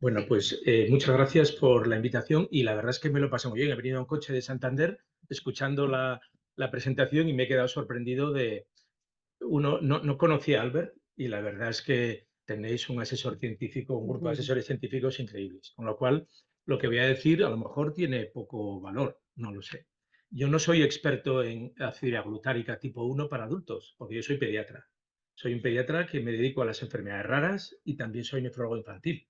Bueno, pues muchas gracias por la invitación y la verdad es que me lo pasé muy bien. He venido en coche de Santander escuchando la presentación y me he quedado sorprendido de, uno, no conocía a Albert y la verdad es que tenéis un asesor científico, un grupo de Ujú. asesores científicos increíbles, con lo cual lo que voy a decir a lo mejor tiene poco valor, no lo sé. Yo no soy experto en acidoria glutárica tipo 1 para adultos, porque yo soy pediatra. Soy un pediatra que me dedico a las enfermedades raras y también soy nefrólogo infantil.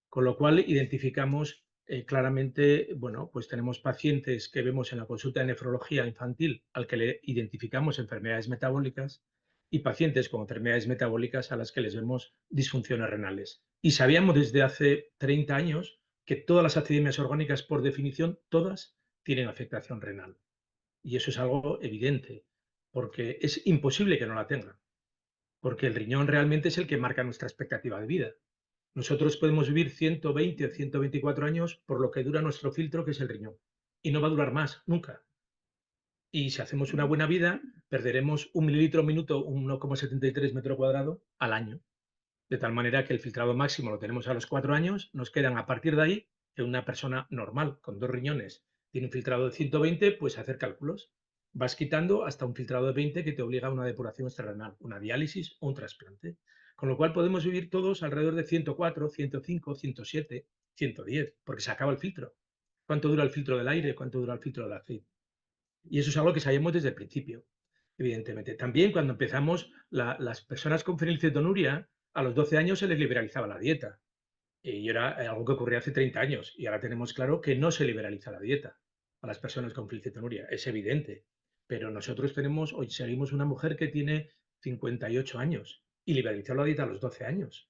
Con lo cual identificamos claramente, bueno, pues tenemos pacientes que vemos en la consulta de nefrología infantil al que le identificamos enfermedades metabólicas y pacientes con enfermedades metabólicas a las que les vemos disfunciones renales. Y sabíamos desde hace 30 años que todas las acidemias orgánicas, por definición, todas tienen afectación renal. Y eso es algo evidente, porque es imposible que no la tengan, porque el riñón realmente es el que marca nuestra expectativa de vida. Nosotros podemos vivir 120 o 124 años por lo que dura nuestro filtro, que es el riñón. Y no va a durar más, nunca. Y si hacemos una buena vida, perderemos 1 mililitro minuto, 1,73 metro cuadrado al año. De tal manera que el filtrado máximo lo tenemos a los 4 años, nos quedan a partir de ahí, que una persona normal con 2 riñones tiene un filtrado de 120, pues hacer cálculos. Vas quitando hasta un filtrado de 20 que te obliga a una depuración extrarrenal, una diálisis o un trasplante. Con lo cual podemos vivir todos alrededor de 104, 105, 107, 110, porque se acaba el filtro. ¿Cuánto dura el filtro del aire? ¿Cuánto dura el filtro del aceite? Y eso es algo que sabemos desde el principio, evidentemente. También cuando empezamos, las personas con fenilcetonuria, a los 12 años se les liberalizaba la dieta. Y era algo que ocurría hace 30 años. Y ahora tenemos claro que no se liberaliza la dieta a las personas con fenilcetonuria. Es evidente. Pero nosotros tenemos, hoy seguimos una mujer que tiene 58 años y liberalizó la dieta a los 12 años.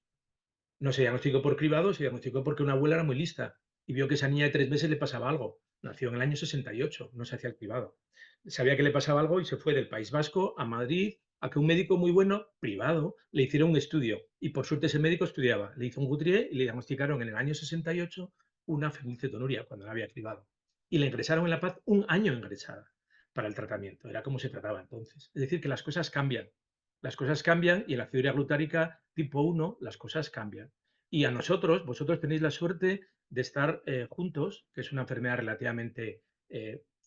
No se diagnosticó por cribado, se diagnosticó porque una abuela era muy lista y vio que esa niña de 3 meses le pasaba algo. Nació en el año 68, no se hacía el cribado. Sabía que le pasaba algo y se fue del País Vasco a Madrid a que un médico muy bueno, privado, le hiciera un estudio. Y por suerte ese médico estudiaba. Le hizo un Guthrie y le diagnosticaron en el año 68 una fenilcetonuria cuando la había cribado. Y la ingresaron en La Paz un año ingresada para el tratamiento. Era como se trataba entonces. Es decir, que las cosas cambian. Las cosas cambian y en la aciduria glutárica tipo 1 las cosas cambian. Y a nosotros, vosotros tenéis la suerte de estar juntos, que es una enfermedad relativamente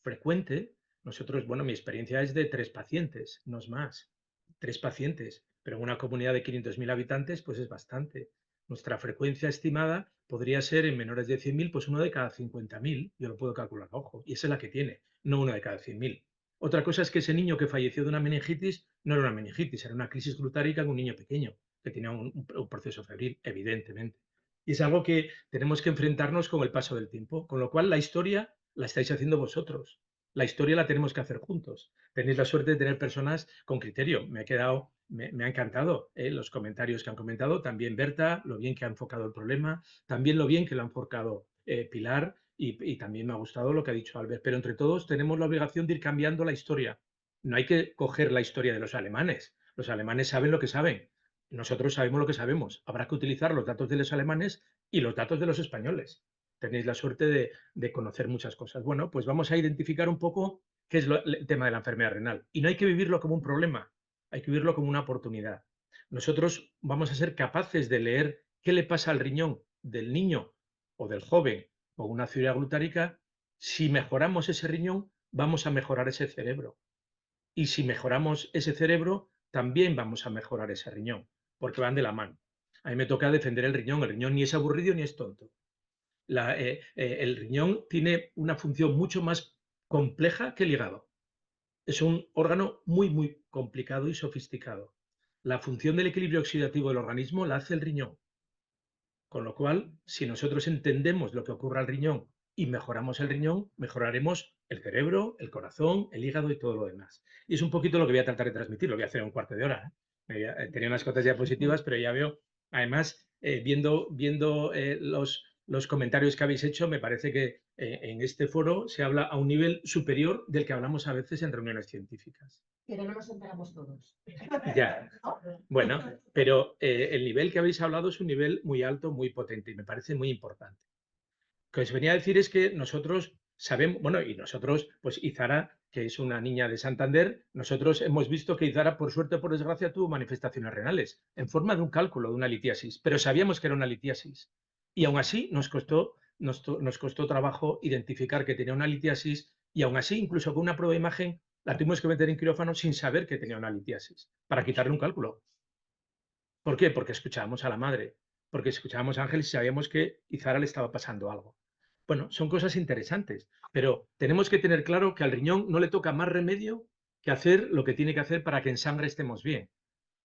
frecuente. Nosotros, bueno, mi experiencia es de 3 pacientes, no es más. 3 pacientes, pero en una comunidad de 500.000 habitantes, pues es bastante. Nuestra frecuencia estimada podría ser en menores de 100.000, pues uno de cada 50.000, yo lo puedo calcular a ojo, y esa es la que tiene, no uno de cada 100.000. Otra cosa es que ese niño que falleció de una meningitis no era una meningitis, era una crisis glutárica en un niño pequeño que tenía un proceso febril, evidentemente. Y es algo que tenemos que enfrentarnos con el paso del tiempo, con lo cual la historia la estáis haciendo vosotros. La historia la tenemos que hacer juntos. Tenéis la suerte de tener personas con criterio. Me ha encantado los comentarios que han comentado, también Berta, lo bien que ha enfocado el problema, también lo bien que lo ha enfocado Pilar y también me ha gustado lo que ha dicho Albert. Pero entre todos tenemos la obligación de ir cambiando la historia. No hay que coger la historia de los alemanes. Los alemanes saben lo que saben. Nosotros sabemos lo que sabemos. Habrá que utilizar los datos de los alemanes y los datos de los españoles. Tenéis la suerte de conocer muchas cosas. Bueno, pues vamos a identificar un poco qué es el tema de la enfermedad renal. Y no hay que vivirlo como un problema, hay que vivirlo como una oportunidad. Nosotros vamos a ser capaces de leer qué le pasa al riñón del niño o del joven con una aciduria glutárica. Si mejoramos ese riñón, vamos a mejorar ese cerebro. Y si mejoramos ese cerebro, también vamos a mejorar ese riñón, porque van de la mano. A mí me toca defender el riñón ni es aburrido ni es tonto. El riñón tiene una función mucho más compleja que el hígado. Es un órgano muy, muy complicado y sofisticado. La función del equilibrio oxidativo del organismo la hace el riñón. Con lo cual, si nosotros entendemos lo que ocurre al riñón y mejoramos el riñón, mejoraremos el cerebro, el corazón, el hígado y todo lo demás. Y es un poquito lo que voy a tratar de transmitir, lo voy a hacer en un cuarto de hora. Tenía unas cuantas diapositivas, pero ya veo, además, viendo los comentarios que habéis hecho, me parece que en este foro se habla a un nivel superior del que hablamos a veces en reuniones científicas. Pero no nos enteramos todos. Ya, bueno, pero el nivel que habéis hablado es un nivel muy alto, muy potente y me parece muy importante. Lo que os venía a decir es que nosotros sabemos, bueno, y nosotros, pues Izara, que es una niña de Santander, nosotros hemos visto que Izara, por suerte o por desgracia, tuvo manifestaciones renales en forma de un cálculo de una litiasis, pero sabíamos que era una litiasis. Y aún así nos costó trabajo identificar que tenía una litiasis y aún así, incluso con una prueba de imagen, la tuvimos que meter en quirófano sin saber que tenía una litiasis, para quitarle un cálculo. ¿Por qué? Porque escuchábamos a la madre, porque escuchábamos a Ángel y sabíamos que Izara le estaba pasando algo. Bueno, son cosas interesantes, pero tenemos que tener claro que al riñón no le toca más remedio que hacer lo que tiene que hacer para que en sangre estemos bien.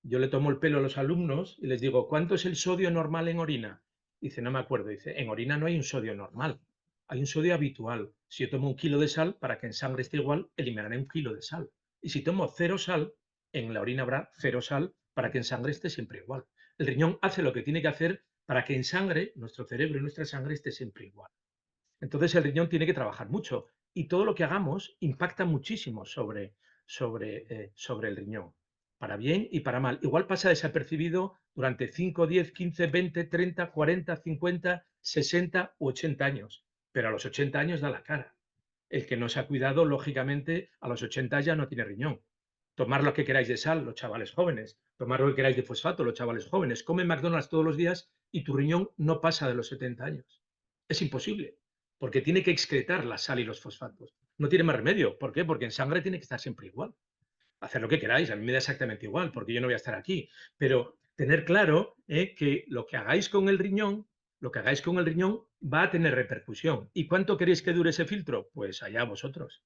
Yo le tomo el pelo a los alumnos y les digo, ¿cuánto es el sodio normal en orina? Dice, no me acuerdo. Dice, en orina no hay un sodio normal, hay un sodio habitual. Si yo tomo 1 kilo de sal, para que en sangre esté igual, eliminaré 1 kilo de sal. Y si tomo 0 sal, en la orina habrá 0 sal para que en sangre esté siempre igual. El riñón hace lo que tiene que hacer para que en sangre, nuestro cerebro y nuestra sangre esté siempre igual. Entonces el riñón tiene que trabajar mucho y todo lo que hagamos impacta muchísimo sobre el riñón, para bien y para mal. Igual pasa desapercibido durante 5, 10, 15, 20, 30, 40, 50, 60 u 80 años, pero a los 80 años da la cara. El que no se ha cuidado, lógicamente, a los 80 ya no tiene riñón. Tomar lo que queráis de sal, los chavales jóvenes. Tomar lo que queráis de fosfato, los chavales jóvenes. Come McDonald's todos los días y tu riñón no pasa de los 70 años. Es imposible, porque tiene que excretar la sal y los fosfatos. No tiene más remedio. ¿Por qué? Porque en sangre tiene que estar siempre igual. Hacer lo que queráis, a mí me da exactamente igual, porque yo no voy a estar aquí. Pero tener claro que lo que hagáis con el riñón, lo que hagáis con el riñón va a tener repercusión. ¿Y cuánto queréis que dure ese filtro? Pues allá vosotros.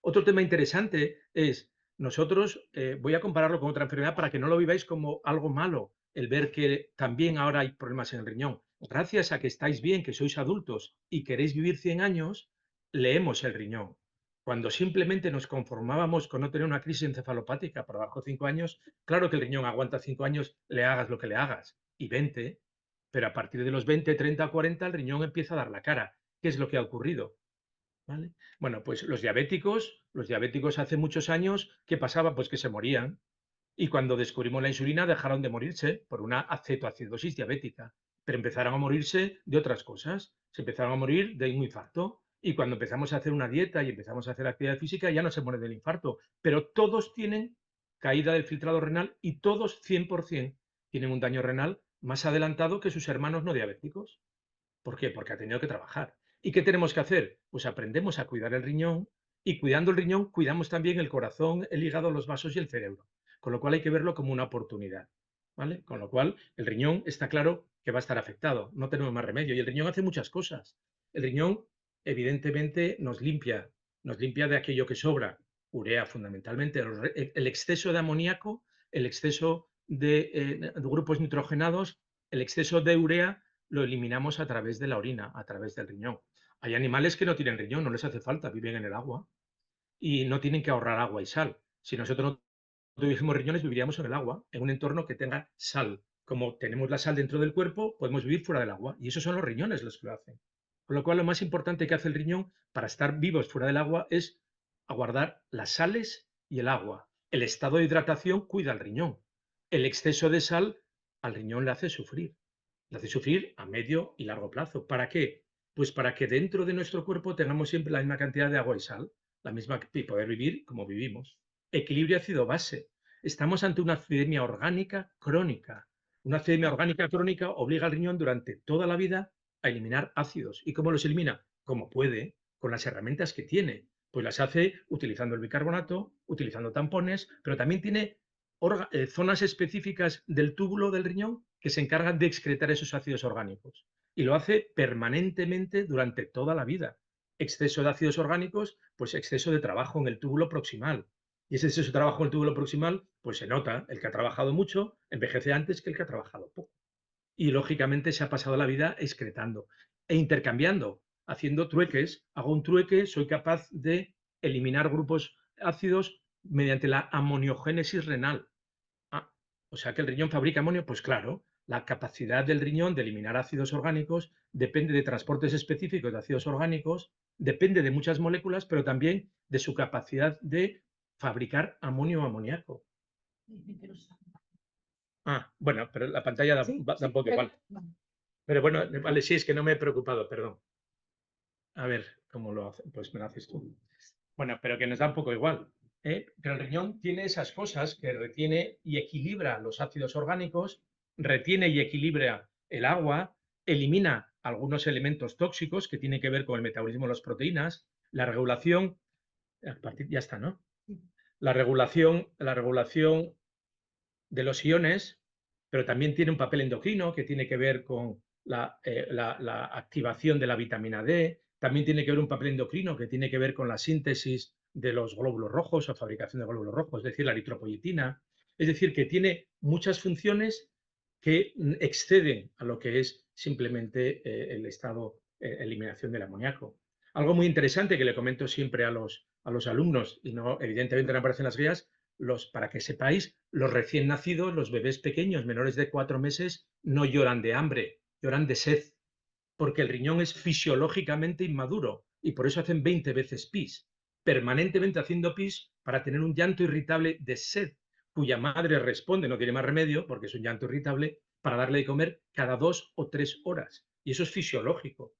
Otro tema interesante es, nosotros, voy a compararlo con otra enfermedad para que no lo viváis como algo malo, el ver que también ahora hay problemas en el riñón. Gracias a que estáis bien, que sois adultos y queréis vivir 100 años, leemos el riñón. Cuando simplemente nos conformábamos con no tener una crisis encefalopática por abajo de 5 años, claro que el riñón aguanta 5 años, le hagas lo que le hagas, y 20, pero a partir de los 20, 30, 40, el riñón empieza a dar la cara. ¿Qué es lo que ha ocurrido? ¿Vale? Bueno, pues los diabéticos hace muchos años, ¿qué pasaba? Pues que se morían. Y cuando descubrimos la insulina dejaron de morirse por una acetoacidosis diabética, pero empezaron a morirse de otras cosas. Se empezaron a morir de un infarto. Y cuando empezamos a hacer una dieta y empezamos a hacer actividad física, ya no se mueren del infarto. Pero todos tienen caída del filtrado renal y todos 100% tienen un daño renal más adelantado que sus hermanos no diabéticos. ¿Por qué? Porque ha tenido que trabajar. ¿Y qué tenemos que hacer? Pues aprendemos a cuidar el riñón y cuidando el riñón cuidamos también el corazón, el hígado, los vasos y el cerebro. Con lo cual hay que verlo como una oportunidad. ¿Vale? Con lo cual el riñón está claro que va a estar afectado. No tenemos más remedio. Y el riñón hace muchas cosas. El riñón evidentemente nos limpia de aquello que sobra. Urea fundamentalmente. El exceso de amoníaco, el exceso de grupos nitrogenados, el exceso de urea lo eliminamos a través de la orina, a través del riñón. Hay animales que no tienen riñón, no les hace falta, viven en el agua y no tienen que ahorrar agua y sal. Si nosotros no tuviésemos riñones, viviríamos en el agua, en un entorno que tenga sal. Como tenemos la sal dentro del cuerpo, podemos vivir fuera del agua y esos son los riñones los que lo hacen. Con lo cual, lo más importante que hace el riñón para estar vivos fuera del agua es aguardar las sales y el agua. El estado de hidratación cuida al riñón. El exceso de sal al riñón le hace sufrir. Le hace sufrir a medio y largo plazo. ¿Para qué? Pues para que dentro de nuestro cuerpo tengamos siempre la misma cantidad de agua y sal, la misma y poder vivir como vivimos. Equilibrio ácido-base. Estamos ante una acidemia orgánica crónica. Una acidemia orgánica crónica obliga al riñón durante toda la vida a eliminar ácidos. ¿Y cómo los elimina? Como puede, con las herramientas que tiene. Pues las hace utilizando el bicarbonato, utilizando tampones, pero también tiene zonas específicas del túbulo del riñón que se encargan de excretar esos ácidos orgánicos. Y lo hace permanentemente durante toda la vida. Exceso de ácidos orgánicos, pues exceso de trabajo en el túbulo proximal. Y ese exceso de trabajo en el túbulo proximal, pues se nota. El que ha trabajado mucho envejece antes que el que ha trabajado poco. Y lógicamente se ha pasado la vida excretando e intercambiando, haciendo trueques. Hago un trueque, soy capaz de eliminar grupos ácidos mediante la amoniogénesis renal. Ah, o sea que el riñón fabrica amonio, pues claro, la capacidad del riñón de eliminar ácidos orgánicos depende de transportes específicos de ácidos orgánicos, depende de muchas moléculas, pero también de su capacidad de fabricar amonio o amoníaco. Ah, bueno, pero la pantalla da, Sí, da un poco pero- igual. Pero bueno, vale, sí, es que no me he preocupado, perdón. A ver, ¿cómo lo hace? Pues me lo haces tú. Bueno, pero que nos da un poco igual. Pero el riñón tiene esas cosas que retiene y equilibra los ácidos orgánicos, retiene y equilibra el agua, elimina algunos elementos tóxicos que tienen que ver con el metabolismo de las proteínas, la regulación, ya está, ¿no? La regulación de los iones, pero también tiene un papel endocrino que tiene que ver con la activación de la vitamina D, también tiene que ver un papel endocrino que tiene que ver con la síntesis de los glóbulos rojos o fabricación de glóbulos rojos, es decir, la eritropoyetina. Es decir, que tiene muchas funciones que exceden a lo que es simplemente el estado eliminación del amoníaco. Algo muy interesante que le comento siempre a los alumnos, y no, evidentemente no aparece en las guías, para que sepáis, los recién nacidos, los bebés pequeños, menores de 4 meses, no lloran de hambre, lloran de sed, porque el riñón es fisiológicamente inmaduro y por eso hacen 20 veces pis, permanentemente haciendo pis para tener un llanto irritable de sed, cuya madre responde, no tiene más remedio, porque es un llanto irritable, para darle de comer cada 2 o 3 horas. Y eso es fisiológico,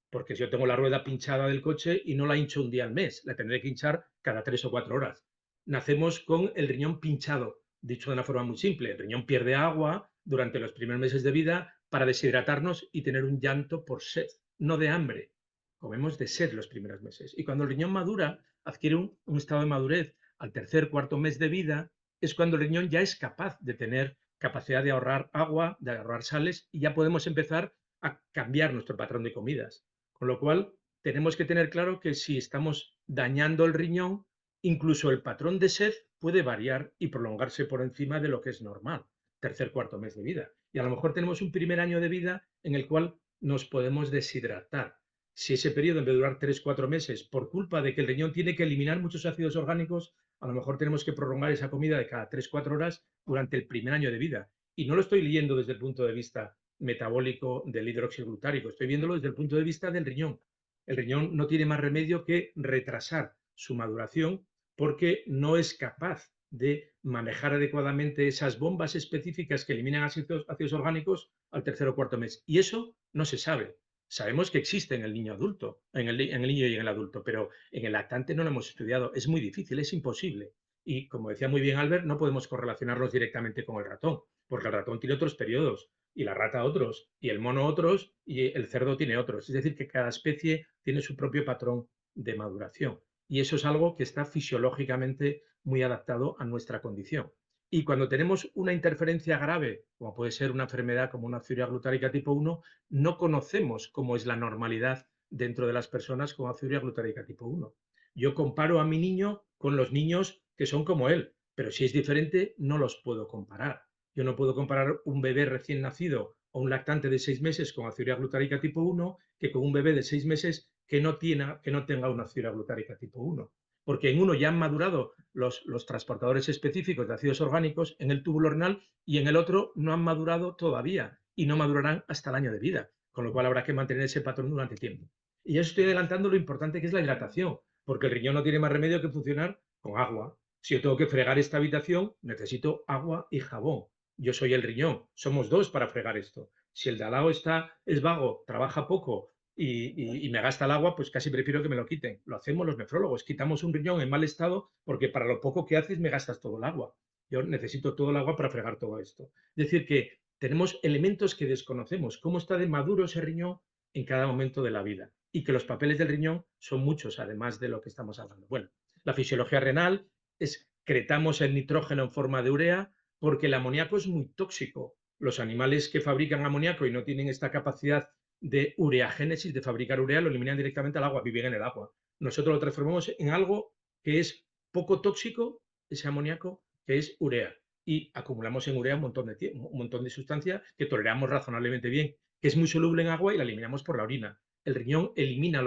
porque si yo tengo la rueda pinchada del coche y no la hincho un día al mes, la tendré que hinchar cada 3 o 4 horas. Nacemos con el riñón pinchado, dicho de una forma muy simple. El riñón pierde agua durante los primeros meses de vida para deshidratarnos y tener un llanto por sed, no de hambre. Comemos de sed los primeros meses. Y cuando el riñón madura, adquiere un estado de madurez al tercer, cuarto mes de vida, es cuando el riñón ya es capaz de tener capacidad de ahorrar agua, de ahorrar sales, y ya podemos empezar a cambiar nuestro patrón de comidas. Con lo cual, tenemos que tener claro que si estamos dañando el riñón, incluso el patrón de sed puede variar y prolongarse por encima de lo que es normal, tercer, cuarto mes de vida. Y a lo mejor tenemos un primer año de vida en el cual nos podemos deshidratar. Si ese periodo, en vez de durar 3, 4 meses, por culpa de que el riñón tiene que eliminar muchos ácidos orgánicos, a lo mejor tenemos que prolongar esa comida de cada 3, 4 horas durante el primer año de vida. Y no lo estoy leyendo desde el punto de vista metabólico del hidroxiglutárico, estoy viéndolo desde el punto de vista del riñón. El riñón no tiene más remedio que retrasar su maduración porque no es capaz de manejar adecuadamente esas bombas específicas que eliminan ácidos orgánicos al tercer o cuarto mes. Y eso no se sabe. Sabemos que existe en el niño adulto, en el niño y en el adulto, pero en el lactante no lo hemos estudiado. Es muy difícil, es imposible. Y como decía muy bien Albert, no podemos correlacionarlos directamente con el ratón, porque el ratón tiene otros periodos, y la rata otros, y el mono otros, y el cerdo tiene otros. Es decir, que cada especie tiene su propio patrón de maduración. Y eso es algo que está fisiológicamente muy adaptado a nuestra condición. Y cuando tenemos una interferencia grave, como puede ser una enfermedad como una aciduria glutárica tipo 1, no conocemos cómo es la normalidad dentro de las personas con aciduria glutárica tipo 1. Yo comparo a mi niño con los niños que son como él, pero si es diferente no los puedo comparar. Yo no puedo comparar un bebé recién nacido o un lactante de 6 meses con aciduria glutárica tipo 1 que con un bebé de 6 meses que no tenga una aciduria glutárica tipo 1. Porque en uno ya han madurado los transportadores específicos de ácidos orgánicos en el túbulo renal y en el otro no han madurado todavía y no madurarán hasta el año de vida, con lo cual habrá que mantener ese patrón durante tiempo. Y ya estoy adelantando lo importante que es la hidratación, porque el riñón no tiene más remedio que funcionar con agua. Si yo tengo que fregar esta habitación, necesito agua y jabón. Yo soy el riñón, somos dos para fregar esto. Si el de al lado es vago, trabaja poco y me gasta el agua, pues casi prefiero que me lo quiten. Lo hacemos los nefrólogos, quitamos un riñón en mal estado porque para lo poco que haces me gastas todo el agua. Yo necesito todo el agua para fregar todo esto. Es decir, que tenemos elementos que desconocemos, cómo está de maduro ese riñón en cada momento de la vida y que los papeles del riñón son muchos, además de lo que estamos hablando. Bueno, la fisiología renal excretamos el nitrógeno en forma de urea porque el amoníaco es muy tóxico. Los animales que fabrican amoníaco y no tienen esta capacidad de ureagénesis, de fabricar urea, lo eliminan directamente al agua, viven en el agua. Nosotros lo transformamos en algo que es poco tóxico, ese amoníaco, que es urea. Y acumulamos en urea un montón de sustancia que toleramos razonablemente bien, que es muy soluble en agua y la eliminamos por la orina. El riñón elimina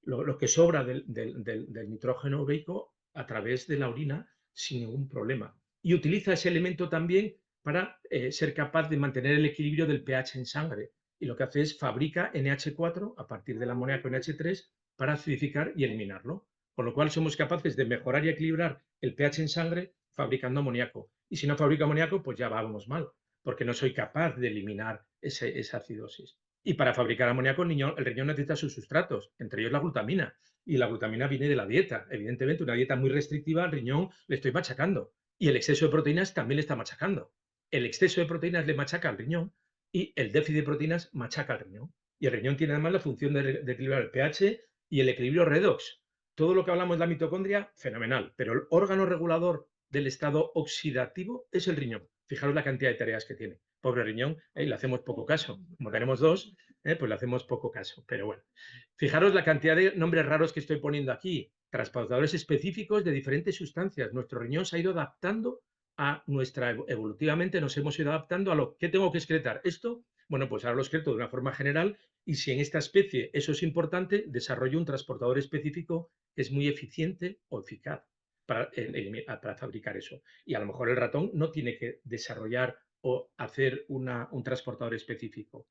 lo que sobra del nitrógeno ureico a través de la orina sin ningún problema. Y utiliza ese elemento también para ser capaz de mantener el equilibrio del pH en sangre. Y lo que hace es fabrica NH4 a partir del amoníaco NH3 para acidificar y eliminarlo. Con lo cual somos capaces de mejorar y equilibrar el pH en sangre fabricando amoníaco. Y si no fabrica amoníaco, pues ya vamos mal, porque no soy capaz de eliminar esa acidosis. Y para fabricar amoníaco, el riñón necesita sus sustratos, entre ellos la glutamina. Y la glutamina viene de la dieta. Evidentemente, una dieta muy restrictiva al riñón le estoy machacando. Y el exceso de proteínas también le está machacando. El exceso de proteínas le machaca al riñón y el déficit de proteínas machaca al riñón. Y el riñón tiene además la función de equilibrar el pH y el equilibrio redox. Todo lo que hablamos de la mitocondria, fenomenal, pero el órgano regulador del estado oxidativo es el riñón. Fijaros la cantidad de tareas que tiene. Pobre riñón, le hacemos poco caso. Como tenemos dos, pues le hacemos poco caso. Pero bueno, fijaros la cantidad de nombres raros que estoy poniendo aquí. Transportadores específicos de diferentes sustancias. Nuestro riñón se ha ido adaptando a nuestra, evolutivamente nos hemos ido adaptando a lo que tengo que excretar. Esto, bueno, pues ahora lo excreto de una forma general y si en esta especie eso es importante, desarrollo un transportador específico que es muy eficiente o eficaz para fabricar eso. Y a lo mejor el ratón no tiene que desarrollar o hacer un transportador específico.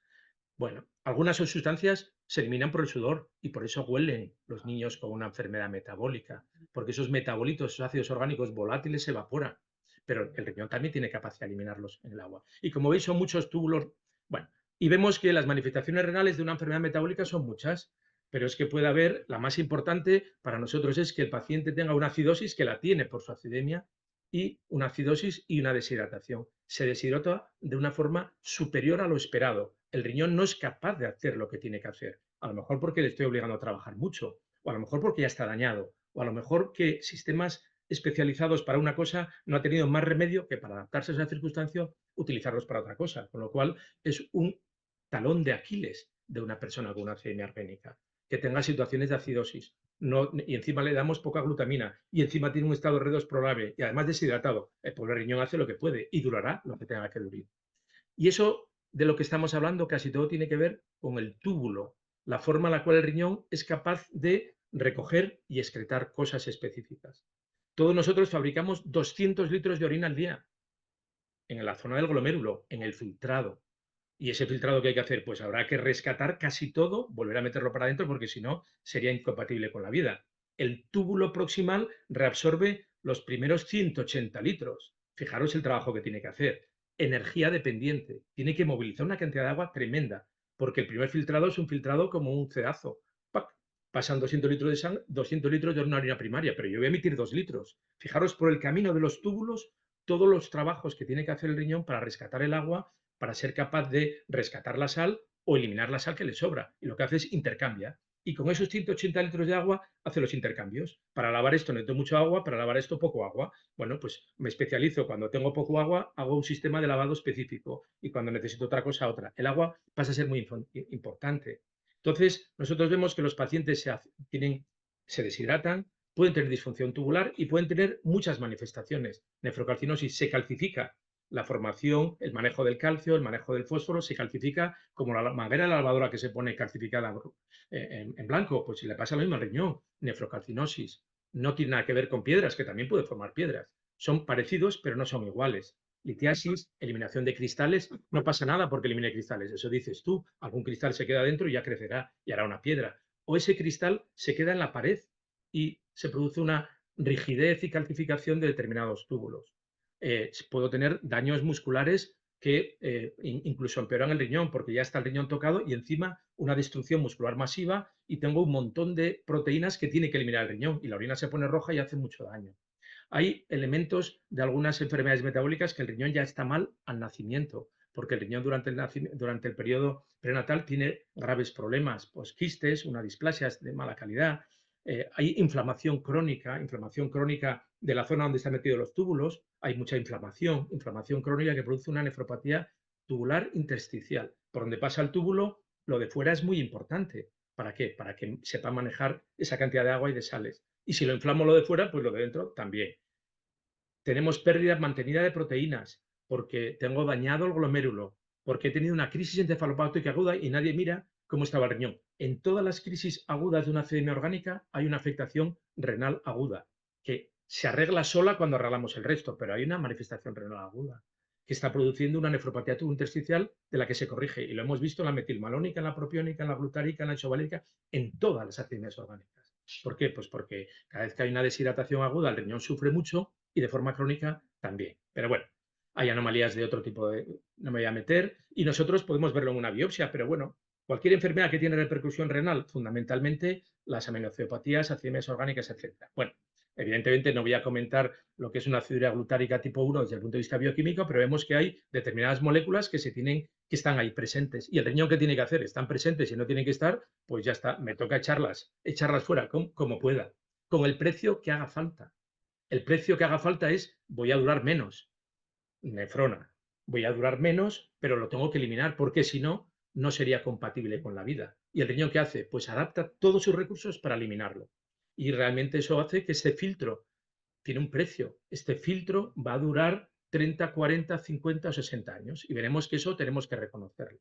Bueno, algunas sustancias se eliminan por el sudor y por eso huelen los niños con una enfermedad metabólica, porque esos metabolitos, esos ácidos orgánicos volátiles se evaporan, pero el riñón también tiene capacidad de eliminarlos en el agua. Y como veis, son muchos túbulos. Bueno, y vemos que las manifestaciones renales de una enfermedad metabólica son muchas, pero es que puede haber, la más importante para nosotros es que el paciente tenga una acidosis, que la tiene por su acidemia, y una acidosis y una deshidratación. Se deshidrata de una forma superior a lo esperado. El riñón no es capaz de hacer lo que tiene que hacer. A lo mejor porque le estoy obligando a trabajar mucho, o a lo mejor porque ya está dañado, o a lo mejor que sistemas especializados para una cosa no ha tenido más remedio que para adaptarse a esa circunstancia utilizarlos para otra cosa, con lo cual es un talón de Aquiles de una persona con una acidemia arvénica, que tenga situaciones de acidosis. No, y encima le damos poca glutamina y encima tiene un estado redox probable y además deshidratado. El pobre riñón hace lo que puede y durará lo que tenga que durar. Y eso de lo que estamos hablando casi todo tiene que ver con el túbulo, la forma en la cual el riñón es capaz de recoger y excretar cosas específicas. Todos nosotros fabricamos 200 litros de orina al día en la zona del glomérulo, en el filtrado. ¿Y ese filtrado que hay que hacer? Pues habrá que rescatar casi todo, volver a meterlo para adentro, porque si no sería incompatible con la vida. El túbulo proximal reabsorbe los primeros 180 litros. Fijaros el trabajo que tiene que hacer. Energía dependiente. Tiene que movilizar una cantidad de agua tremenda, porque el primer filtrado es un filtrado como un cedazo. ¡Pac! Pasan 200 litros de sangre, 200 litros de una orina primaria, pero yo voy a emitir 2 litros. Fijaros por el camino de los túbulos todos los trabajos que tiene que hacer el riñón para rescatar el agua, para ser capaz de rescatar la sal o eliminar la sal que le sobra. Y lo que hace es intercambia. Y con esos 180 litros de agua hace los intercambios. Para lavar esto necesito mucho agua, para lavar esto poco agua. Bueno, pues me especializo. Cuando tengo poco agua, hago un sistema de lavado específico. Y cuando necesito otra cosa, otra. El agua pasa a ser muy importante. Entonces, nosotros vemos que los pacientes se deshidratan, pueden tener disfunción tubular y pueden tener muchas manifestaciones. Nefrocalcinosis se calcifica la formación, el manejo del calcio, el manejo del fósforo, se calcifica como la manguera de la lavadora que se pone calcificada en blanco, pues si le pasa lo mismo al riñón, nefrocalcinosis. No tiene nada que ver con piedras, que también puede formar piedras. Son parecidos, pero no son iguales. Litiasis, eliminación de cristales, no pasa nada porque elimine cristales, eso dices tú, algún cristal se queda dentro y ya crecerá y hará una piedra. O ese cristal se queda en la pared y se produce una rigidez y calcificación de determinados túbulos. Puedo tener daños musculares que incluso empeoran el riñón porque ya está el riñón tocado y encima una destrucción muscular masiva y tengo un montón de proteínas que tiene que eliminar el riñón y la orina se pone roja y hace mucho daño. Hay elementos de algunas enfermedades metabólicas que el riñón ya está mal al nacimiento, porque el riñón durante el periodo prenatal tiene graves problemas, pues quistes, una displasia de mala calidad, hay inflamación crónica de la zona donde están metidos los túbulos, hay mucha inflamación crónica que produce una nefropatía tubular intersticial. Por donde pasa el túbulo, lo de fuera es muy importante. ¿Para qué? Para que sepa manejar esa cantidad de agua y de sales. Y si lo inflamo lo de fuera, pues lo de dentro también. Tenemos pérdida mantenida de proteínas, porque tengo dañado el glomérulo, porque he tenido una crisis encefalopática aguda y nadie mira cómo estaba el riñón. En todas las crisis agudas de una acidemia orgánica hay una afectación renal aguda, que se arregla sola cuando arreglamos el resto, pero hay una manifestación renal aguda que está produciendo una nefropatía intersticial de la que se corrige. Y lo hemos visto en la metilmalónica, en la propiónica, en la glutárica, en la isovalírica, en todas las acidemias orgánicas. ¿Por qué? Pues porque cada vez que hay una deshidratación aguda, el riñón sufre mucho y de forma crónica también. Pero bueno, hay anomalías de otro tipo, no me voy a meter, y nosotros podemos verlo en una biopsia, pero bueno, cualquier enfermedad que tiene repercusión renal, fundamentalmente las amenoceupatías, acidemias orgánicas, etc. Bueno, evidentemente no voy a comentar lo que es una aciduria glutárica tipo 1 desde el punto de vista bioquímico, pero vemos que hay determinadas moléculas que se tienen que están ahí presentes. Y el riñón, ¿qué tiene que hacer? Están presentes y no tienen que estar, pues ya está, me toca echarlas fuera como pueda, con el precio que haga falta. El precio que haga falta es, voy a durar menos, nefrona. Voy a durar menos, pero lo tengo que eliminar, porque si no, no sería compatible con la vida. ¿Y el riñón qué hace? Pues adapta todos sus recursos para eliminarlo. Y realmente eso hace que ese filtro tiene un precio. Este filtro va a durar 30, 40, 50 o 60 años y veremos que eso tenemos que reconocerlo.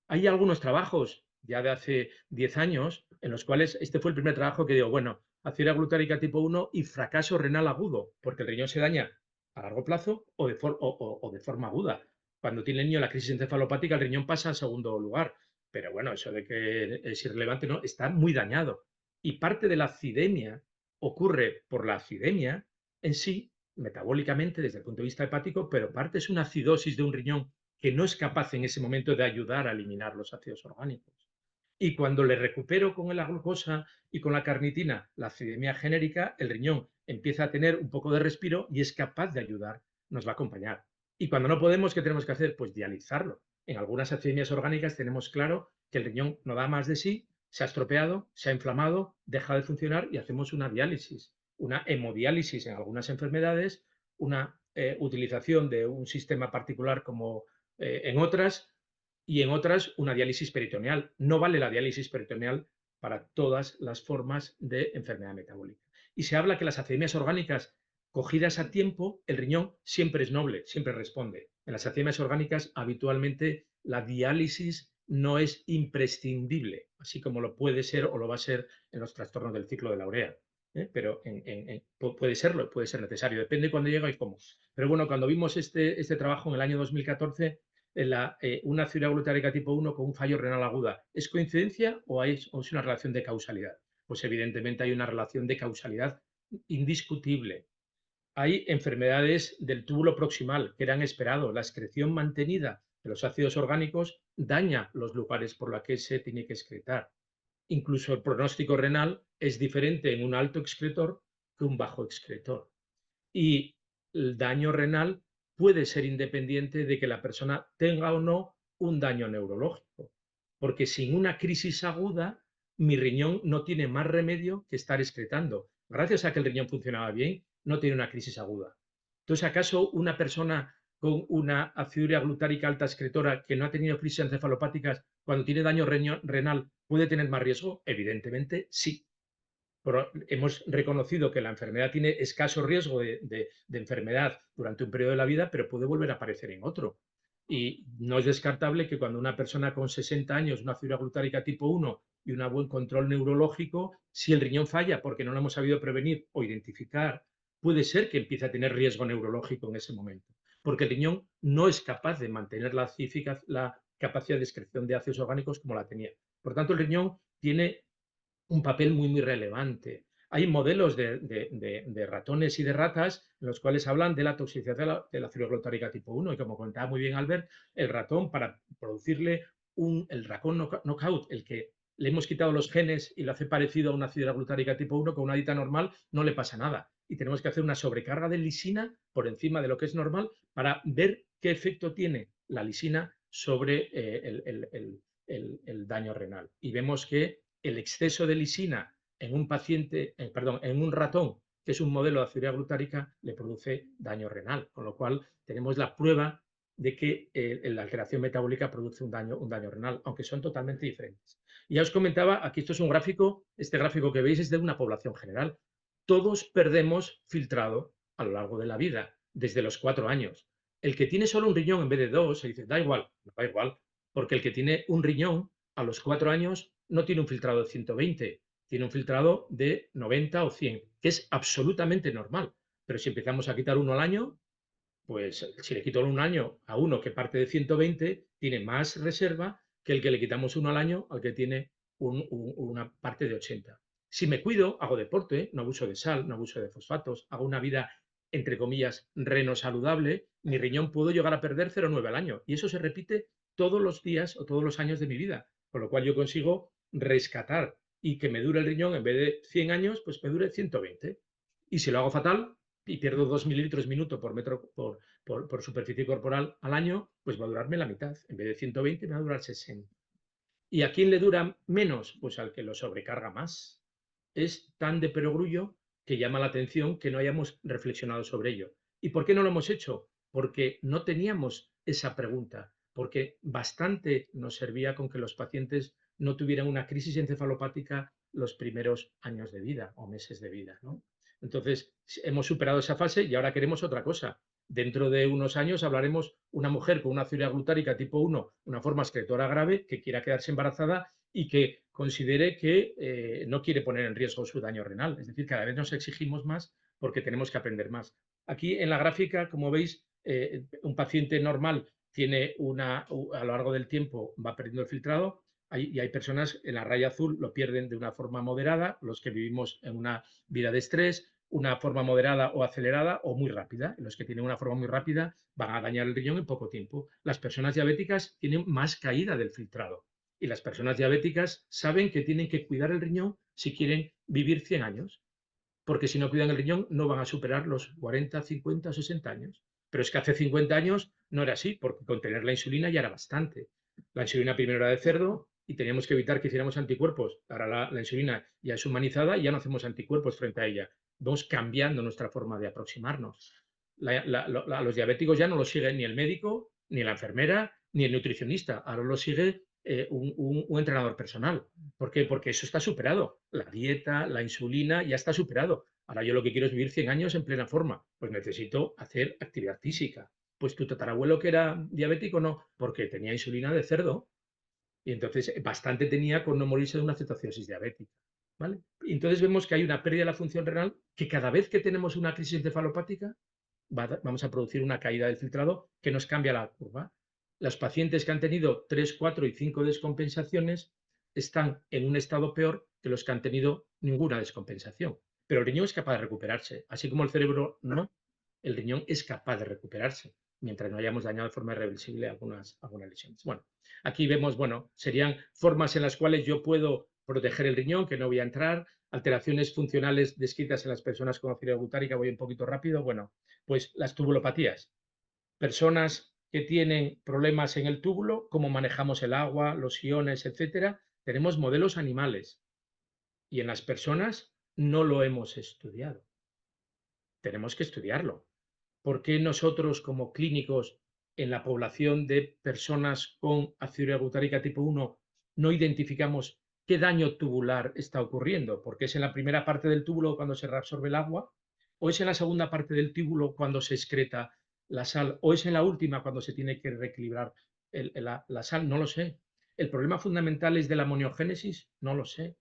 Hay algunos trabajos ya de hace 10 años en los cuales este fue el primer trabajo que digo, bueno, acidoria glutárica tipo 1 y fracaso renal agudo, porque el riñón se daña a largo plazo o de forma aguda. Cuando tiene el niño la crisis encefalopática, el riñón pasa a segundo lugar. Pero bueno, eso de que es irrelevante, no, está muy dañado. Y parte de la acidemia ocurre por la acidemia en sí, metabólicamente desde el punto de vista hepático, pero parte es una acidosis de un riñón que no es capaz en ese momento de ayudar a eliminar los ácidos orgánicos. Y cuando le recupero con la glucosa y con la carnitina la acidemia genérica, el riñón empieza a tener un poco de respiro y es capaz de ayudar, nos va a acompañar. Y cuando no podemos, ¿qué tenemos que hacer? Pues dializarlo. En algunas acidemias orgánicas tenemos claro que el riñón no da más de sí, se ha estropeado, se ha inflamado, deja de funcionar y hacemos una diálisis, una hemodiálisis en algunas enfermedades, una utilización de un sistema particular como en otras, y en otras una diálisis peritoneal. No vale la diálisis peritoneal para todas las formas de enfermedad metabólica. Y se habla que las acidemias orgánicas cogidas a tiempo, el riñón siempre es noble, siempre responde. En las acidemias orgánicas habitualmente la diálisis no es imprescindible, así como lo puede ser o lo va a ser en los trastornos del ciclo de la urea. Pero puede serlo, puede ser necesario, depende cuándo llega y cómo. Pero bueno, cuando vimos este trabajo en el año 2014, una acidoria glutárica tipo 1 con un fallo renal aguda, ¿es coincidencia o es una relación de causalidad? Pues evidentemente hay una relación de causalidad indiscutible. Hay enfermedades del túbulo proximal que eran esperado. La excreción mantenida de los ácidos orgánicos daña los lugares por los que se tiene que excretar. Incluso el pronóstico renal es diferente en un alto excretor que un bajo excretor. Y el daño renal puede ser independiente de que la persona tenga o no un daño neurológico, porque sin una crisis aguda, mi riñón no tiene más remedio que estar excretando. Gracias a que el riñón funcionaba bien, no tiene una crisis aguda. Entonces, ¿acaso una persona con una aciduria glutárica alta excretora que no ha tenido crisis encefalopáticas, cuando tiene daño renal, puede tener más riesgo? Evidentemente, sí. Pero hemos reconocido que la enfermedad tiene escaso riesgo de enfermedad durante un periodo de la vida, pero puede volver a aparecer en otro. Y no es descartable que cuando una persona con 60 años, una fibra glutárica tipo 1 y un buen control neurológico, si el riñón falla porque no lo hemos sabido prevenir o identificar, puede ser que empiece a tener riesgo neurológico en ese momento. Porque el riñón no es capaz de mantener la capacidad de excreción de ácidos orgánicos como la tenía. Por tanto, el riñón tiene un papel muy, muy relevante. Hay modelos de ratones y de ratas en los cuales hablan de la toxicidad de la acidoria glutárica tipo 1 y como comentaba muy bien Albert, el ratón para producirle el ratón knockout, el que le hemos quitado los genes y lo hace parecido a una acidoria glutárica tipo 1 con una dieta normal, no le pasa nada. Y tenemos que hacer una sobrecarga de lisina por encima de lo que es normal para ver qué efecto tiene la lisina sobre el daño renal. Y vemos que el exceso de lisina en un paciente, en un ratón, que es un modelo de acidoria glutárica, le produce daño renal, con lo cual tenemos la prueba de que la alteración metabólica produce un daño renal, aunque son totalmente diferentes. Y ya os comentaba, aquí esto es un gráfico, este gráfico que veis es de una población general. Todos perdemos filtrado a lo largo de la vida, desde los 4 años. El que tiene solo un riñón en vez de dos, se dice, da igual, no da igual, porque el que tiene un riñón a los 4 años no tiene un filtrado de 120, tiene un filtrado de 90 o 100, que es absolutamente normal. Pero si empezamos a quitar uno al año, pues si le quito un año a uno que parte de 120, tiene más reserva que el que le quitamos uno al año al que tiene una parte de 80. Si me cuido, hago deporte, no abuso de sal, no abuso de fosfatos, hago una vida, entre comillas, reno saludable, mi riñón puedo llegar a perder 0,9 al año. Y eso se repite todos los días o todos los años de mi vida. Con lo cual yo consigo rescatar y que me dure el riñón, en vez de 100 años, pues me dure 120. Y si lo hago fatal y pierdo 2 mililitros minuto por superficie corporal al año, pues va a durarme la mitad. En vez de 120 me va a durar 60. ¿Y a quién le dura menos? Pues al que lo sobrecarga más. Es tan de perogrullo que llama la atención que no hayamos reflexionado sobre ello. ¿Y por qué no lo hemos hecho? Porque no teníamos esa pregunta, porque bastante nos servía con que los pacientes no tuvieran una crisis encefalopática los primeros años de vida o meses de vida, ¿no? Entonces, hemos superado esa fase y ahora queremos otra cosa. Dentro de unos años hablaremos una mujer con una aciduria glutárica tipo 1, una forma excretora grave, que quiera quedarse embarazada y que considere que no quiere poner en riesgo su daño renal. Es decir, cada vez nos exigimos más porque tenemos que aprender más. Aquí en la gráfica, como veis, un paciente normal tiene a lo largo del tiempo va perdiendo el filtrado y hay personas en la raya azul lo pierden de una forma moderada, los que vivimos en una vida de estrés, una forma moderada o acelerada o muy rápida. Los que tienen una forma muy rápida van a dañar el riñón en poco tiempo. Las personas diabéticas tienen más caída del filtrado y las personas diabéticas saben que tienen que cuidar el riñón si quieren vivir 100 años, porque si no cuidan el riñón no van a superar los 40, 50, 60 años. Pero es que hace 50 años no era así, porque contener la insulina ya era bastante. La insulina primero era de cerdo y teníamos que evitar que hiciéramos anticuerpos. Ahora la insulina ya es humanizada y ya no hacemos anticuerpos frente a ella. Vamos cambiando nuestra forma de aproximarnos. A los diabéticos ya no lo sigue ni el médico, ni la enfermera, ni el nutricionista. Ahora lo sigue un entrenador personal. ¿Por qué? Porque eso está superado. La dieta, la insulina ya está superado. Ahora yo lo que quiero es vivir 100 años en plena forma. Pues necesito hacer actividad física. Pues tu tatarabuelo que era diabético no, porque tenía insulina de cerdo y entonces bastante tenía con no morirse de una cetoacidosis diabética. ¿Vale? Y entonces vemos que hay una pérdida de la función renal que cada vez que tenemos una crisis encefalopática vamos a producir una caída del filtrado que nos cambia la curva. Los pacientes que han tenido 3, 4 y 5 descompensaciones están en un estado peor que los que han tenido ninguna descompensación. Pero el riñón es capaz de recuperarse, así como el cerebro no, el riñón es capaz de recuperarse, mientras no hayamos dañado de forma irreversible algunas lesiones. Bueno, aquí vemos, bueno, serían formas en las cuales yo puedo proteger el riñón, que no voy a entrar, alteraciones funcionales descritas en las personas con acidosis butárica, voy un poquito rápido, bueno, pues las tubulopatías. Personas que tienen problemas en el túbulo, cómo manejamos el agua, los iones, etcétera, tenemos modelos animales y en las personas no lo hemos estudiado. Tenemos que estudiarlo. ¿Por qué nosotros como clínicos en la población de personas con aciduria butárica tipo 1 no identificamos qué daño tubular está ocurriendo? Porque es en la primera parte del túbulo cuando se reabsorbe el agua, o es en la segunda parte del túbulo cuando se excreta la sal, o es en la última cuando se tiene que reequilibrar la sal, no lo sé. ¿El problema fundamental es de la amoniogénesis? No lo sé.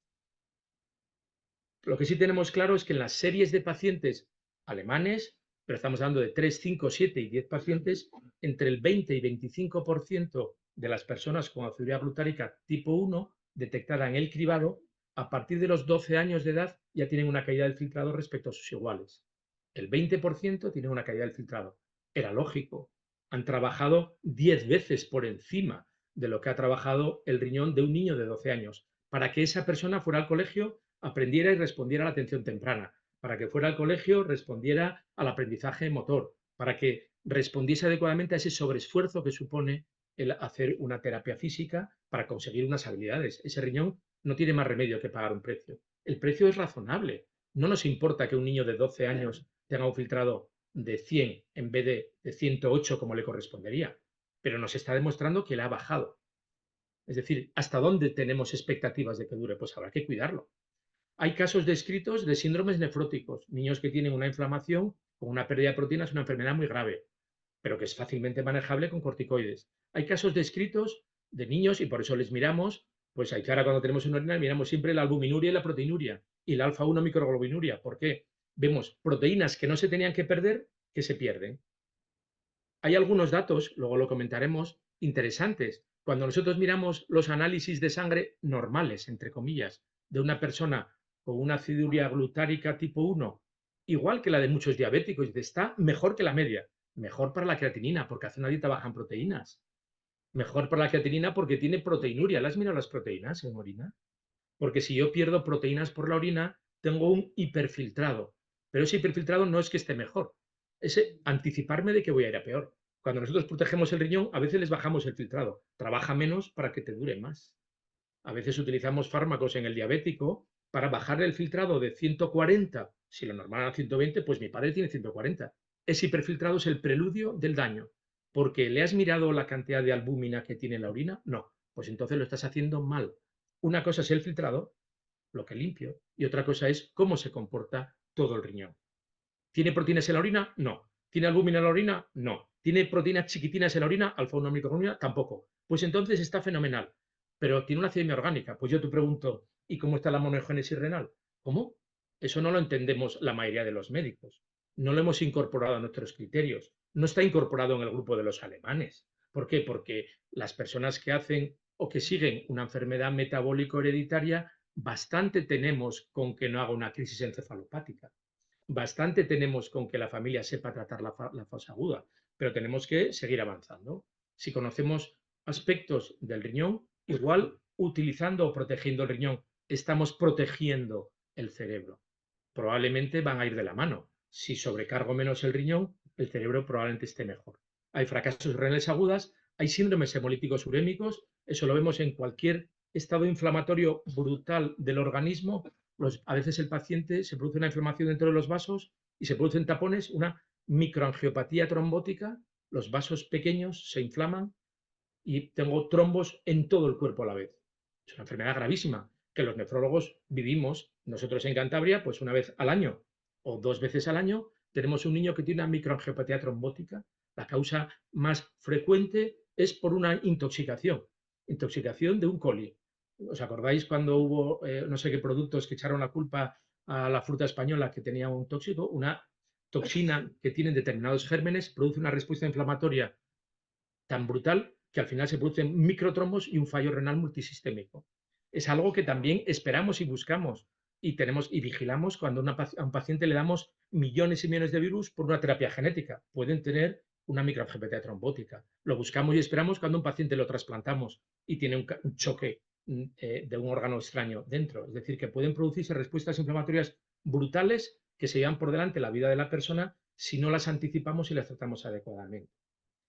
Lo que sí tenemos claro es que en las series de pacientes alemanes, pero estamos hablando de 3, 5, 7 y 10 pacientes, entre el 20 y 25% de las personas con aciduria glutárica tipo 1 detectada en el cribado, a partir de los 12 años de edad ya tienen una caída del filtrado respecto a sus iguales. El 20% tiene una caída del filtrado. Era lógico. Han trabajado 10 veces por encima de lo que ha trabajado el riñón de un niño de 12 años para que esa persona fuera al colegio, aprendiera y respondiera a la atención temprana, para que fuera al colegio, respondiera al aprendizaje motor, para que respondiese adecuadamente a ese sobreesfuerzo que supone el hacer una terapia física para conseguir unas habilidades. Ese riñón no tiene más remedio que pagar un precio. El precio es razonable. No nos importa que un niño de 12 años tenga un filtrado de 100 en vez de 108 como le correspondería, pero nos está demostrando que le ha bajado. Es decir, ¿hasta dónde tenemos expectativas de que dure? Pues habrá que cuidarlo. Hay casos descritos de síndromes nefróticos, niños que tienen una inflamación con una pérdida de proteínas, una enfermedad muy grave, pero que es fácilmente manejable con corticoides. Hay casos descritos de niños, y por eso les miramos, pues hay que ahora cuando tenemos una orina miramos siempre la albuminuria y la proteinuria, y la alfa-1 microglobinuria. ¿Por qué? Vemos proteínas que no se tenían que perder, que se pierden. Hay algunos datos, luego lo comentaremos, interesantes. Cuando nosotros miramos los análisis de sangre normales, entre comillas, de una persona con una aciduria glutárica tipo 1, igual que la de muchos diabéticos, está mejor que la media. Mejor para la creatinina, porque hace una dieta baja en proteínas. Mejor para la creatinina porque tiene proteinuria. ¿Las miro las proteínas en orina? Porque si yo pierdo proteínas por la orina, tengo un hiperfiltrado. Pero ese hiperfiltrado no es que esté mejor, es anticiparme de que voy a ir a peor. Cuando nosotros protegemos el riñón, a veces les bajamos el filtrado. Trabaja menos para que te dure más. A veces utilizamos fármacos en el diabético para bajarle el filtrado de 140. Si lo normal era 120, pues mi padre tiene 140. Ese hiperfiltrado es el preludio del daño. ¿Porque le has mirado la cantidad de albúmina que tiene la orina? No. Pues entonces lo estás haciendo mal. Una cosa es el filtrado, lo que limpio, y otra cosa es cómo se comporta todo el riñón. ¿Tiene proteínas en la orina? No. ¿Tiene albúmina en la orina? No. ¿Tiene proteínas chiquitinas en la orina? Alfa-1 microglobulina, tampoco. Pues entonces está fenomenal. Pero tiene una acidemia orgánica. Pues yo te pregunto, ¿y cómo está la monogénesis renal? ¿Cómo? Eso no lo entendemos la mayoría de los médicos. No lo hemos incorporado a nuestros criterios. No está incorporado en el grupo de los alemanes. ¿Por qué? Porque las personas que hacen o que siguen una enfermedad metabólico hereditaria, bastante tenemos con que no haga una crisis encefalopática. Bastante tenemos con que la familia sepa tratar la fase aguda, pero tenemos que seguir avanzando. Si conocemos aspectos del riñón, igual utilizando o protegiendo el riñón, estamos protegiendo el cerebro. Probablemente van a ir de la mano. Si sobrecargo menos el riñón, el cerebro probablemente esté mejor. Hay fracasos renales agudas, hay síndromes hemolíticos urémicos, eso lo vemos en cualquier estado inflamatorio brutal del organismo. A veces el paciente se produce una inflamación dentro de los vasos y se producen tapones, una microangiopatía trombótica, los vasos pequeños se inflaman y tengo trombos en todo el cuerpo a la vez. Es una enfermedad gravísima que los nefrólogos vivimos. Nosotros en Cantabria, pues una vez al año o 2 veces al año, tenemos un niño que tiene una microangiopatía trombótica. La causa más frecuente es por una intoxicación de un coli. ¿Os acordáis cuando hubo no sé qué productos que echaron la culpa a la fruta española que tenía un tóxico? Una toxina que tienen determinados gérmenes produce una respuesta inflamatoria tan brutal que al final se producen microtrombos y un fallo renal multisistémico. Es algo que también esperamos y buscamos y tenemos y vigilamos cuando a un paciente le damos millones y millones de virus por una terapia genética. Pueden tener una microangiopatía trombótica. Lo buscamos y esperamos cuando un paciente lo trasplantamos y tiene un choque de un órgano extraño dentro. Es decir, que pueden producirse respuestas inflamatorias brutales que se llevan por delante la vida de la persona si no las anticipamos y las tratamos adecuadamente.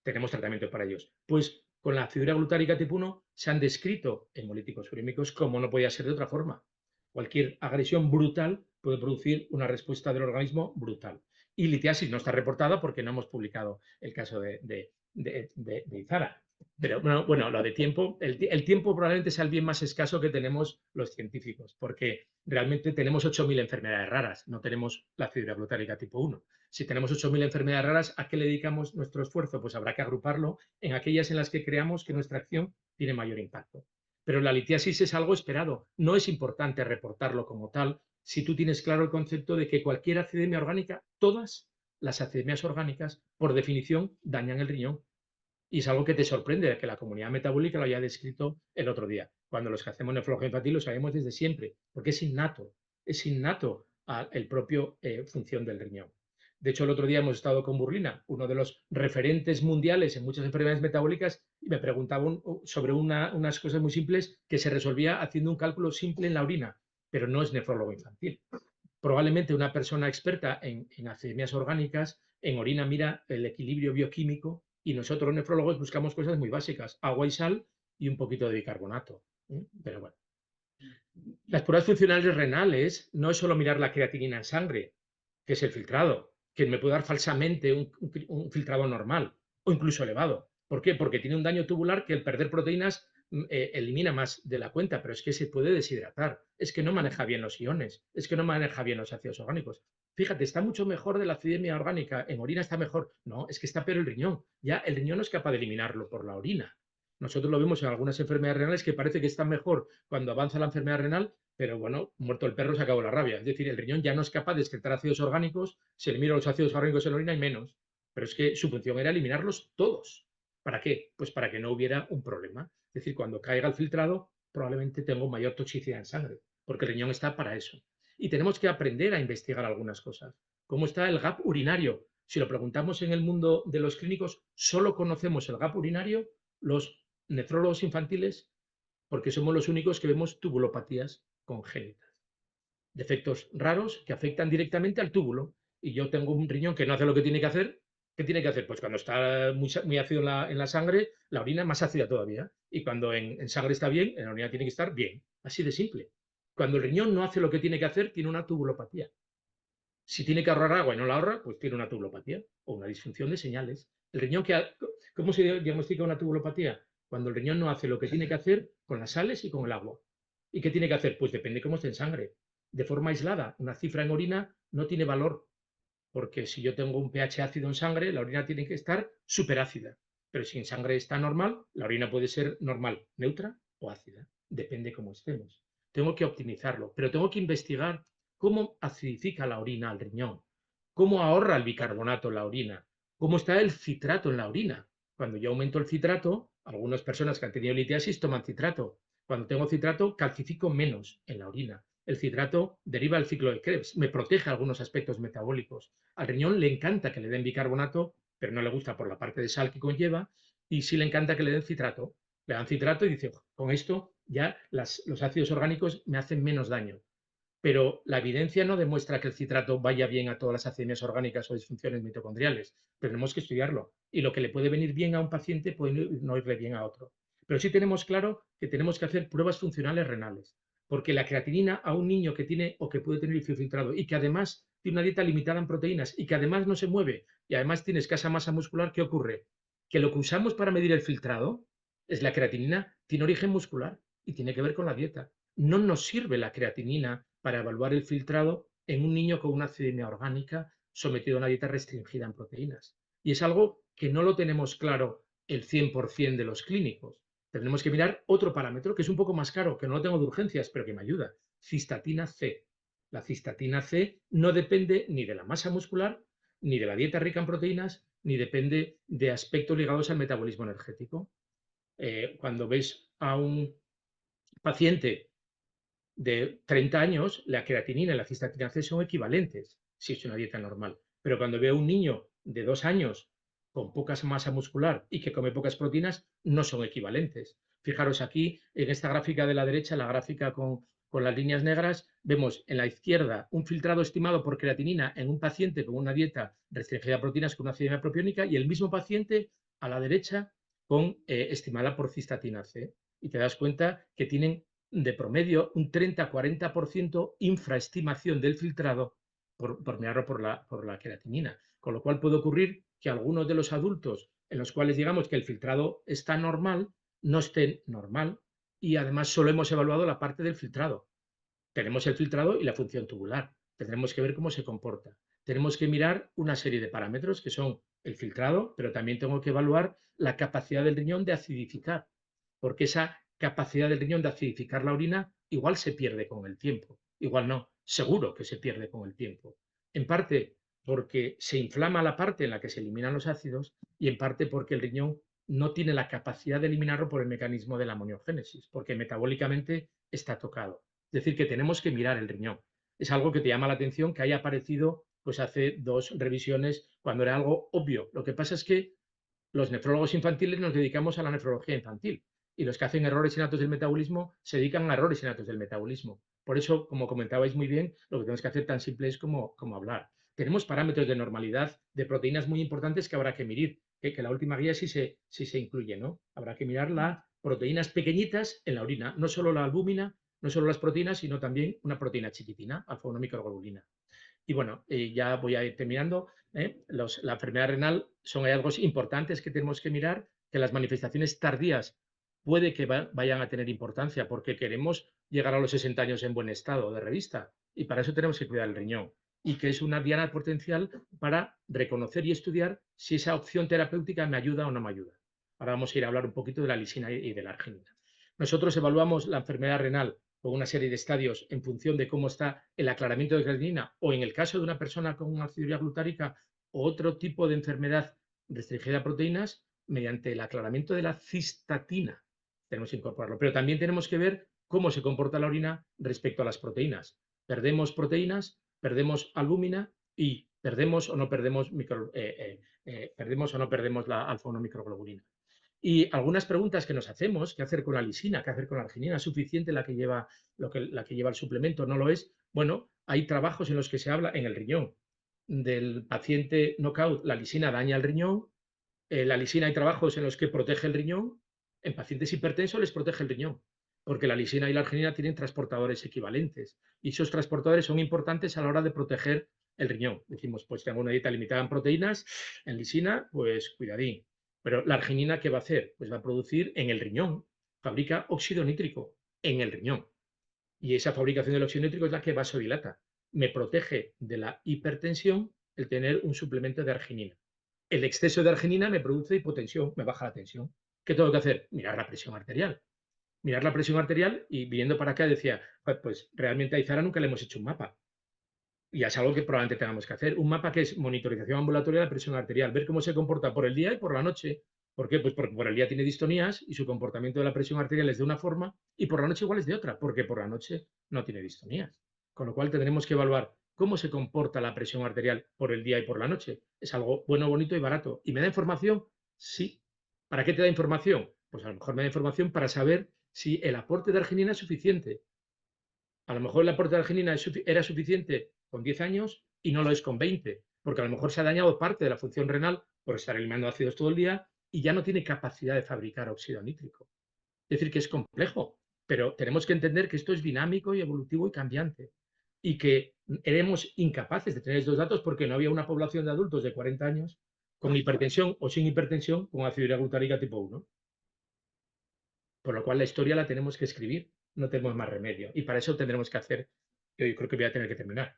Tenemos tratamiento para ellos. Pues con la aciduria glutárica tipo 1 se han descrito hemolíticos urémicos como no podía ser de otra forma. Cualquier agresión brutal puede producir una respuesta del organismo brutal. Y litiasis no está reportada porque no hemos publicado el caso de Izara. Pero bueno, lo de tiempo, el tiempo probablemente sea el bien más escaso que tenemos los científicos, porque realmente tenemos 8.000 enfermedades raras, no tenemos la aciduria glutárica tipo 1. Si tenemos 8.000 enfermedades raras, ¿a qué le dedicamos nuestro esfuerzo? Pues habrá que agruparlo en aquellas en las que creamos que nuestra acción tiene mayor impacto. Pero la litiasis es algo esperado. No es importante reportarlo como tal si tú tienes claro el concepto de que cualquier acidemia orgánica, todas las acidemias orgánicas, por definición, dañan el riñón. Y es algo que te sorprende que la comunidad metabólica lo haya descrito el otro día. Cuando los que hacemos nefrología infantil lo sabemos desde siempre, porque es innato a la propia función del riñón. De hecho, el otro día hemos estado con Burlina, uno de los referentes mundiales en muchas enfermedades metabólicas, y me preguntaba sobre unas cosas muy simples que se resolvía haciendo un cálculo simple en la orina, pero no es nefrólogo infantil. Probablemente una persona experta en acidemias orgánicas, en orina mira el equilibrio bioquímico y nosotros los nefrólogos buscamos cosas muy básicas, agua y sal y un poquito de bicarbonato. Pero bueno. Las pruebas funcionales renales no es solo mirar la creatinina en sangre, que es el filtrado, que me puede dar falsamente un filtrado normal o incluso elevado. ¿Por qué? Porque tiene un daño tubular que el perder proteínas elimina más de la cuenta, pero es que se puede deshidratar, es que no maneja bien los iones, es que no maneja bien los ácidos orgánicos. Fíjate, está mucho mejor de la acidemia orgánica, en orina está mejor. No, es que está peor el riñón. Ya el riñón no es capaz de eliminarlo por la orina. Nosotros lo vemos en algunas enfermedades renales que parece que están mejor cuando avanza la enfermedad renal, pero bueno, muerto el perro se acabó la rabia. Es decir, el riñón ya no es capaz de excretar ácidos orgánicos, se elimina los ácidos orgánicos en la orina y menos. Pero es que su función era eliminarlos todos. ¿Para qué? Pues para que no hubiera un problema. Es decir, cuando caiga el filtrado, probablemente tengo mayor toxicidad en sangre, porque el riñón está para eso. Y tenemos que aprender a investigar algunas cosas. ¿Cómo está el gap urinario? Si lo preguntamos en el mundo de los clínicos, solo conocemos el gap urinario los nefrólogos infantiles porque somos los únicos que vemos tubulopatías congénitas. Defectos raros que afectan directamente al túbulo y yo tengo un riñón que no hace lo que tiene que hacer, ¿qué tiene que hacer? Pues cuando está muy ácido en la sangre, la orina más ácida todavía. Y cuando en sangre está bien, en la orina tiene que estar bien. Así de simple. Cuando el riñón no hace lo que tiene que hacer, tiene una tubulopatía. Si tiene que ahorrar agua y no la ahorra, pues tiene una tubulopatía o una disfunción de señales. El riñón ¿Cómo se diagnostica una tubulopatía? Cuando el riñón no hace lo que tiene que hacer con las sales y con el agua. ¿Y qué tiene que hacer? Pues depende cómo esté en sangre. De forma aislada, una cifra en orina no tiene valor, porque si yo tengo un pH ácido en sangre, la orina tiene que estar superácida. Pero si en sangre está normal, la orina puede ser normal, neutra o ácida. Depende cómo estemos. Tengo que optimizarlo, pero tengo que investigar cómo acidifica la orina al riñón, cómo ahorra el bicarbonato en la orina, cómo está el citrato en la orina. Cuando yo aumento el citrato, algunas personas que han tenido litiasis toman citrato. Cuando tengo citrato, calcifico menos en la orina. El citrato deriva del ciclo de Krebs, me protege algunos aspectos metabólicos. Al riñón le encanta que le den bicarbonato, pero no le gusta por la parte de sal que conlleva, y sí le encanta que le den citrato. Le dan citrato y dice, con esto ya los ácidos orgánicos me hacen menos daño. Pero la evidencia no demuestra que el citrato vaya bien a todas las acidemias orgánicas o disfunciones mitocondriales. Tenemos que estudiarlo. Y lo que le puede venir bien a un paciente puede no irle bien a otro. Pero sí tenemos claro que tenemos que hacer pruebas funcionales renales. Porque la creatinina a un niño que tiene o que puede tener filtrado y que además tiene una dieta limitada en proteínas y que además no se mueve y además tiene escasa masa muscular, ¿qué ocurre? Que lo que usamos para medir el filtrado es la creatinina, tiene origen muscular y tiene que ver con la dieta. No nos sirve la creatinina para evaluar el filtrado en un niño con una acidemia orgánica sometido a una dieta restringida en proteínas. Y es algo que no lo tenemos claro el 100% de los clínicos. Tenemos que mirar otro parámetro que es un poco más caro, que no lo tengo de urgencias, pero que me ayuda. Cistatina C. La cistatina C no depende ni de la masa muscular, ni de la dieta rica en proteínas, ni depende de aspectos ligados al metabolismo energético. Cuando ves a un paciente de 30 años, la creatinina y la cistatina C son equivalentes, si es una dieta normal. Pero cuando veo a un niño de 2 años con poca masa muscular y que come pocas proteínas, no son equivalentes. Fijaros aquí, en esta gráfica de la derecha, la gráfica con las líneas negras, vemos en la izquierda un filtrado estimado por creatinina en un paciente con una dieta restringida a proteínas con una acidemia propiónica y el mismo paciente a la derecha con estimada por cistatina C. Y te das cuenta que tienen de promedio un 30-40% infraestimación del filtrado por mirarlo por la creatinina. Con lo cual puede ocurrir que algunos de los adultos en los cuales digamos que el filtrado está normal, no esté normal y además solo hemos evaluado la parte del filtrado. Tenemos el filtrado y la función tubular. Tendremos que ver cómo se comporta. Tenemos que mirar una serie de parámetros que son el filtrado, pero también tengo que evaluar la capacidad del riñón de acidificar, porque esa capacidad del riñón de acidificar la orina igual se pierde con el tiempo. Igual no, seguro que se pierde con el tiempo. En parte porque se inflama la parte en la que se eliminan los ácidos y en parte porque el riñón no tiene la capacidad de eliminarlo por el mecanismo de la amoniogénesis, porque metabólicamente está tocado. Es decir, que tenemos que mirar el riñón. Es algo que te llama la atención que haya aparecido pues hace 2 revisiones cuando era algo obvio. Lo que pasa es que los nefrólogos infantiles nos dedicamos a la nefrología infantil y los que hacen errores innatos del metabolismo se dedican a errores innatos del metabolismo. Por eso, como comentabais muy bien, lo que tenemos que hacer tan simple es como hablar. Tenemos parámetros de normalidad de proteínas muy importantes que habrá que medir, que la última guía sí se incluye, ¿no? Habrá que mirar las proteínas pequeñitas en la orina, no solo la albúmina, no solo las proteínas, sino también una proteína chiquitina, alfa-1 microglobulina. Y bueno, ya voy a ir terminando. La enfermedad renal son hallazgos importantes que tenemos que mirar, que las manifestaciones tardías puede que vayan a tener importancia porque queremos llegar a los 60 años en buen estado de revista y para eso tenemos que cuidar el riñón y que es una diana potencial para reconocer y estudiar si esa opción terapéutica me ayuda o no me ayuda. Ahora vamos a ir a hablar un poquito de la lisina y de la arginina. Nosotros evaluamos la enfermedad renal con una serie de estadios en función de cómo está el aclaramiento de creatinina o en el caso de una persona con una aciduria glutárica o otro tipo de enfermedad restringida a proteínas mediante el aclaramiento de la cistatina. Tenemos que incorporarlo, pero también tenemos que ver cómo se comporta la orina respecto a las proteínas. Perdemos proteínas, perdemos albúmina y perdemos o no perdemos, perdemos o no perdemos la alfa-1 microglobulina. Y algunas preguntas que nos hacemos, ¿qué hacer con la lisina? ¿Qué hacer con la arginina? ¿Es suficiente la que lleva el suplemento? ¿No lo es? Bueno, hay trabajos en los que se habla en el riñón del paciente knockout, la lisina daña el riñón, la lisina hay trabajos en los que protege el riñón, en pacientes hipertensos les protege el riñón, porque la lisina y la arginina tienen transportadores equivalentes y esos transportadores son importantes a la hora de proteger el riñón. Decimos, pues tengo una dieta limitada en proteínas, en lisina, pues cuidadín. Pero la arginina, ¿qué va a hacer? Pues va a producir en el riñón, fabrica óxido nítrico en el riñón. Y esa fabricación del óxido nítrico es la que vasodilata. Me protege de la hipertensión el tener un suplemento de arginina. El exceso de arginina me produce hipotensión, me baja la tensión. ¿Qué tengo que hacer? Mirar la presión arterial. Mirar la presión arterial y viniendo para acá decía, pues realmente a Izara nunca le hemos hecho un mapa. Y es algo que probablemente tengamos que hacer. Un mapa que es monitorización ambulatoria de la presión arterial, ver cómo se comporta por el día y por la noche. ¿Por qué? Pues porque por el día tiene distonías y su comportamiento de la presión arterial es de una forma y por la noche igual es de otra, porque por la noche no tiene distonías. Con lo cual tendremos que evaluar cómo se comporta la presión arterial por el día y por la noche. Es algo bueno, bonito y barato. ¿Y me da información? Sí. ¿Para qué te da información? Pues a lo mejor me da información para saber si el aporte de arginina es suficiente. A lo mejor el aporte de arginina era suficiente con 10 años y no lo es con 20, porque a lo mejor se ha dañado parte de la función renal por estar eliminando ácidos todo el día y ya no tiene capacidad de fabricar óxido nítrico. Es decir, que es complejo, pero tenemos que entender que esto es dinámico y evolutivo y cambiante y que éramos incapaces de tener estos datos porque no había una población de adultos de 40 años con hipertensión o sin hipertensión con aciduria glutárica tipo 1. Por lo cual la historia la tenemos que escribir, no tenemos más remedio. Y para eso tendremos que hacer, yo creo que voy a tener que terminar.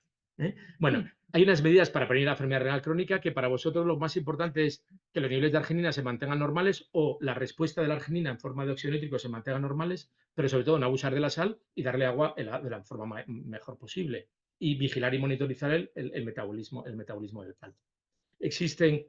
Bueno, hay unas medidas para prevenir la enfermedad renal crónica que para vosotros lo más importante es que los niveles de arginina se mantengan normales o la respuesta de la arginina en forma de óxido nítrico se mantengan normales, pero sobre todo no abusar de la sal y darle agua de la forma mejor posible. Y vigilar y monitorizar el metabolismo del calcio. Existen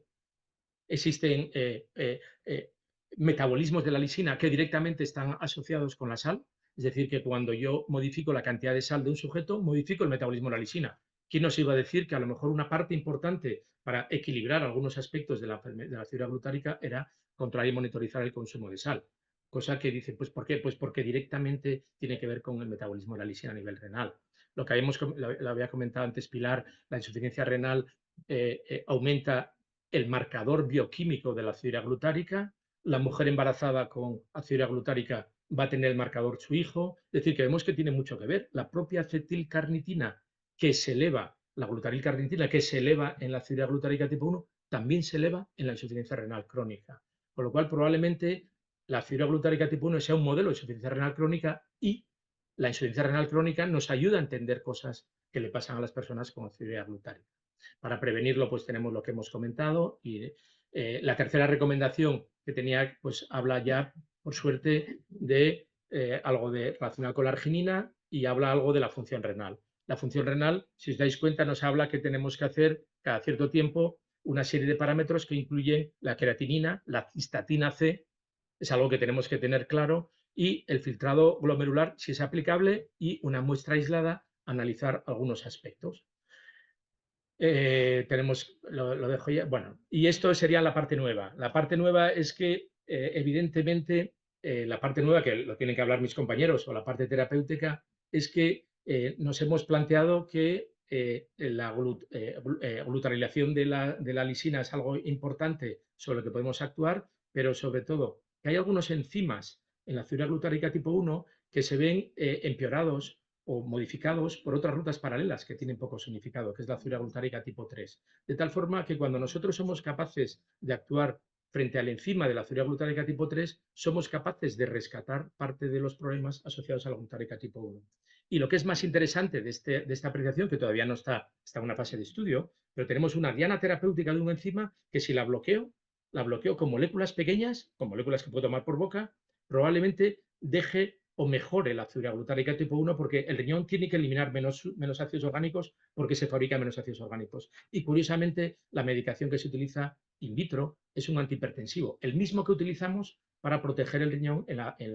metabolismos de la lisina que directamente están asociados con la sal, es decir, que cuando yo modifico la cantidad de sal de un sujeto, modifico el metabolismo de la lisina. ¿Quién nos iba a decir que a lo mejor una parte importante para equilibrar algunos aspectos de la fibra glutárica era controlar y monitorizar el consumo de sal? Cosa que dice, pues ¿por qué? Pues porque directamente tiene que ver con el metabolismo de la lisina a nivel renal. Lo había comentado antes Pilar, la insuficiencia renal aumenta el marcador bioquímico de la aciduria glutárica, la mujer embarazada con aciduria glutárica va a tener el marcador su hijo, es decir, que vemos que tiene mucho que ver. La propia acetilcarnitina que se eleva, la glutarilcarnitina que se eleva en la aciduria glutárica tipo 1, también se eleva en la insuficiencia renal crónica. Con lo cual, probablemente la aciduria glutárica tipo 1 sea un modelo de insuficiencia renal crónica y la insuficiencia renal crónica nos ayuda a entender cosas que le pasan a las personas con aciduria glutárica. Para prevenirlo, pues tenemos lo que hemos comentado y la tercera recomendación que tenía, pues habla ya, por suerte, de algo relacionado con la arginina y habla algo de la función renal. La función renal, si os dais cuenta, nos habla que tenemos que hacer cada cierto tiempo una serie de parámetros que incluyen la creatinina, la cistatina C, es algo que tenemos que tener claro, y el filtrado glomerular, si es aplicable, y una muestra aislada, analizar algunos aspectos. Lo dejo ya. Bueno, y esto sería la parte nueva. La parte nueva es que, evidentemente, la parte nueva, que lo tienen que hablar mis compañeros, o la parte terapéutica, es que nos hemos planteado que la glutarilización de la lisina es algo importante sobre lo que podemos actuar, pero sobre todo que hay algunos enzimas en la aciduria glutárica tipo 1 que se ven empeorados o modificados por otras rutas paralelas que tienen poco significado, que es la aciduria glutárica tipo 3. De tal forma que cuando nosotros somos capaces de actuar frente al enzima de la aciduria glutárica tipo 3, somos capaces de rescatar parte de los problemas asociados a la glutárica tipo 1. Y lo que es más interesante de esta apreciación, que todavía no está en una fase de estudio, pero tenemos una diana terapéutica de un enzima que si la bloqueo con moléculas pequeñas, con moléculas que puedo tomar por boca, probablemente deje o mejore la aciduria glutárica tipo 1 porque el riñón tiene que eliminar menos ácidos orgánicos porque se fabrican menos ácidos orgánicos. Y curiosamente, la medicación que se utiliza in vitro es un antihipertensivo, el mismo que utilizamos para proteger el riñón en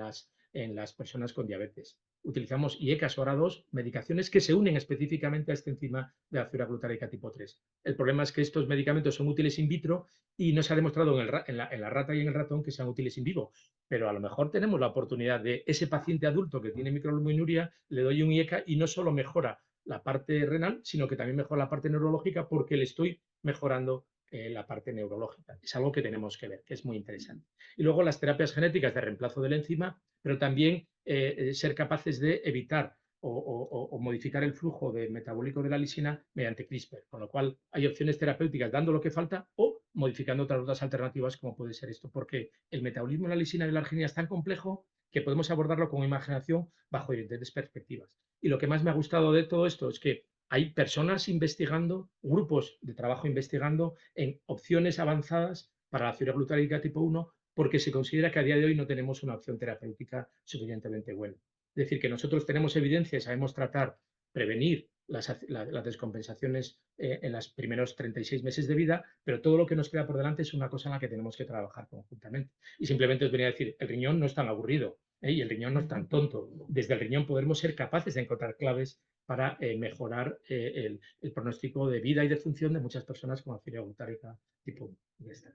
las personas con diabetes. Utilizamos IECAS o ARA2, medicaciones que se unen específicamente a este enzima de la aciduria glutárica tipo 3. El problema es que estos medicamentos son útiles in vitro y no se ha demostrado en la rata y en el ratón que sean útiles in vivo. Pero a lo mejor tenemos la oportunidad de ese paciente adulto que tiene microalbuminuria, le doy un IECA y no solo mejora la parte renal, sino que también mejora la parte neurológica porque le estoy mejorando la parte neurológica. Es algo que tenemos que ver, que es muy interesante. Y luego las terapias genéticas de reemplazo de la enzima, pero también ser capaces de evitar o modificar el flujo de metabólico de la lisina mediante CRISPR, con lo cual hay opciones terapéuticas dando lo que falta o modificando otras rutas alternativas como puede ser esto, porque el metabolismo de la lisina y de la arginina es tan complejo que podemos abordarlo con imaginación bajo diferentes perspectivas. Y lo que más me ha gustado de todo esto es que hay personas investigando, grupos de trabajo investigando en opciones avanzadas para la fibra glutárica tipo 1 porque se considera que a día de hoy no tenemos una opción terapéutica suficientemente buena. Es decir, que nosotros tenemos evidencia y sabemos tratar, prevenir las descompensaciones en los primeros 36 meses de vida, pero todo lo que nos queda por delante es una cosa en la que tenemos que trabajar conjuntamente. Y simplemente os venía a decir, el riñón no es tan aburrido y el riñón no es tan tonto. Desde el riñón podemos ser capaces de encontrar claves para mejorar el pronóstico de vida y de función de muchas personas con fibra glutárica tipo 1. Ya está.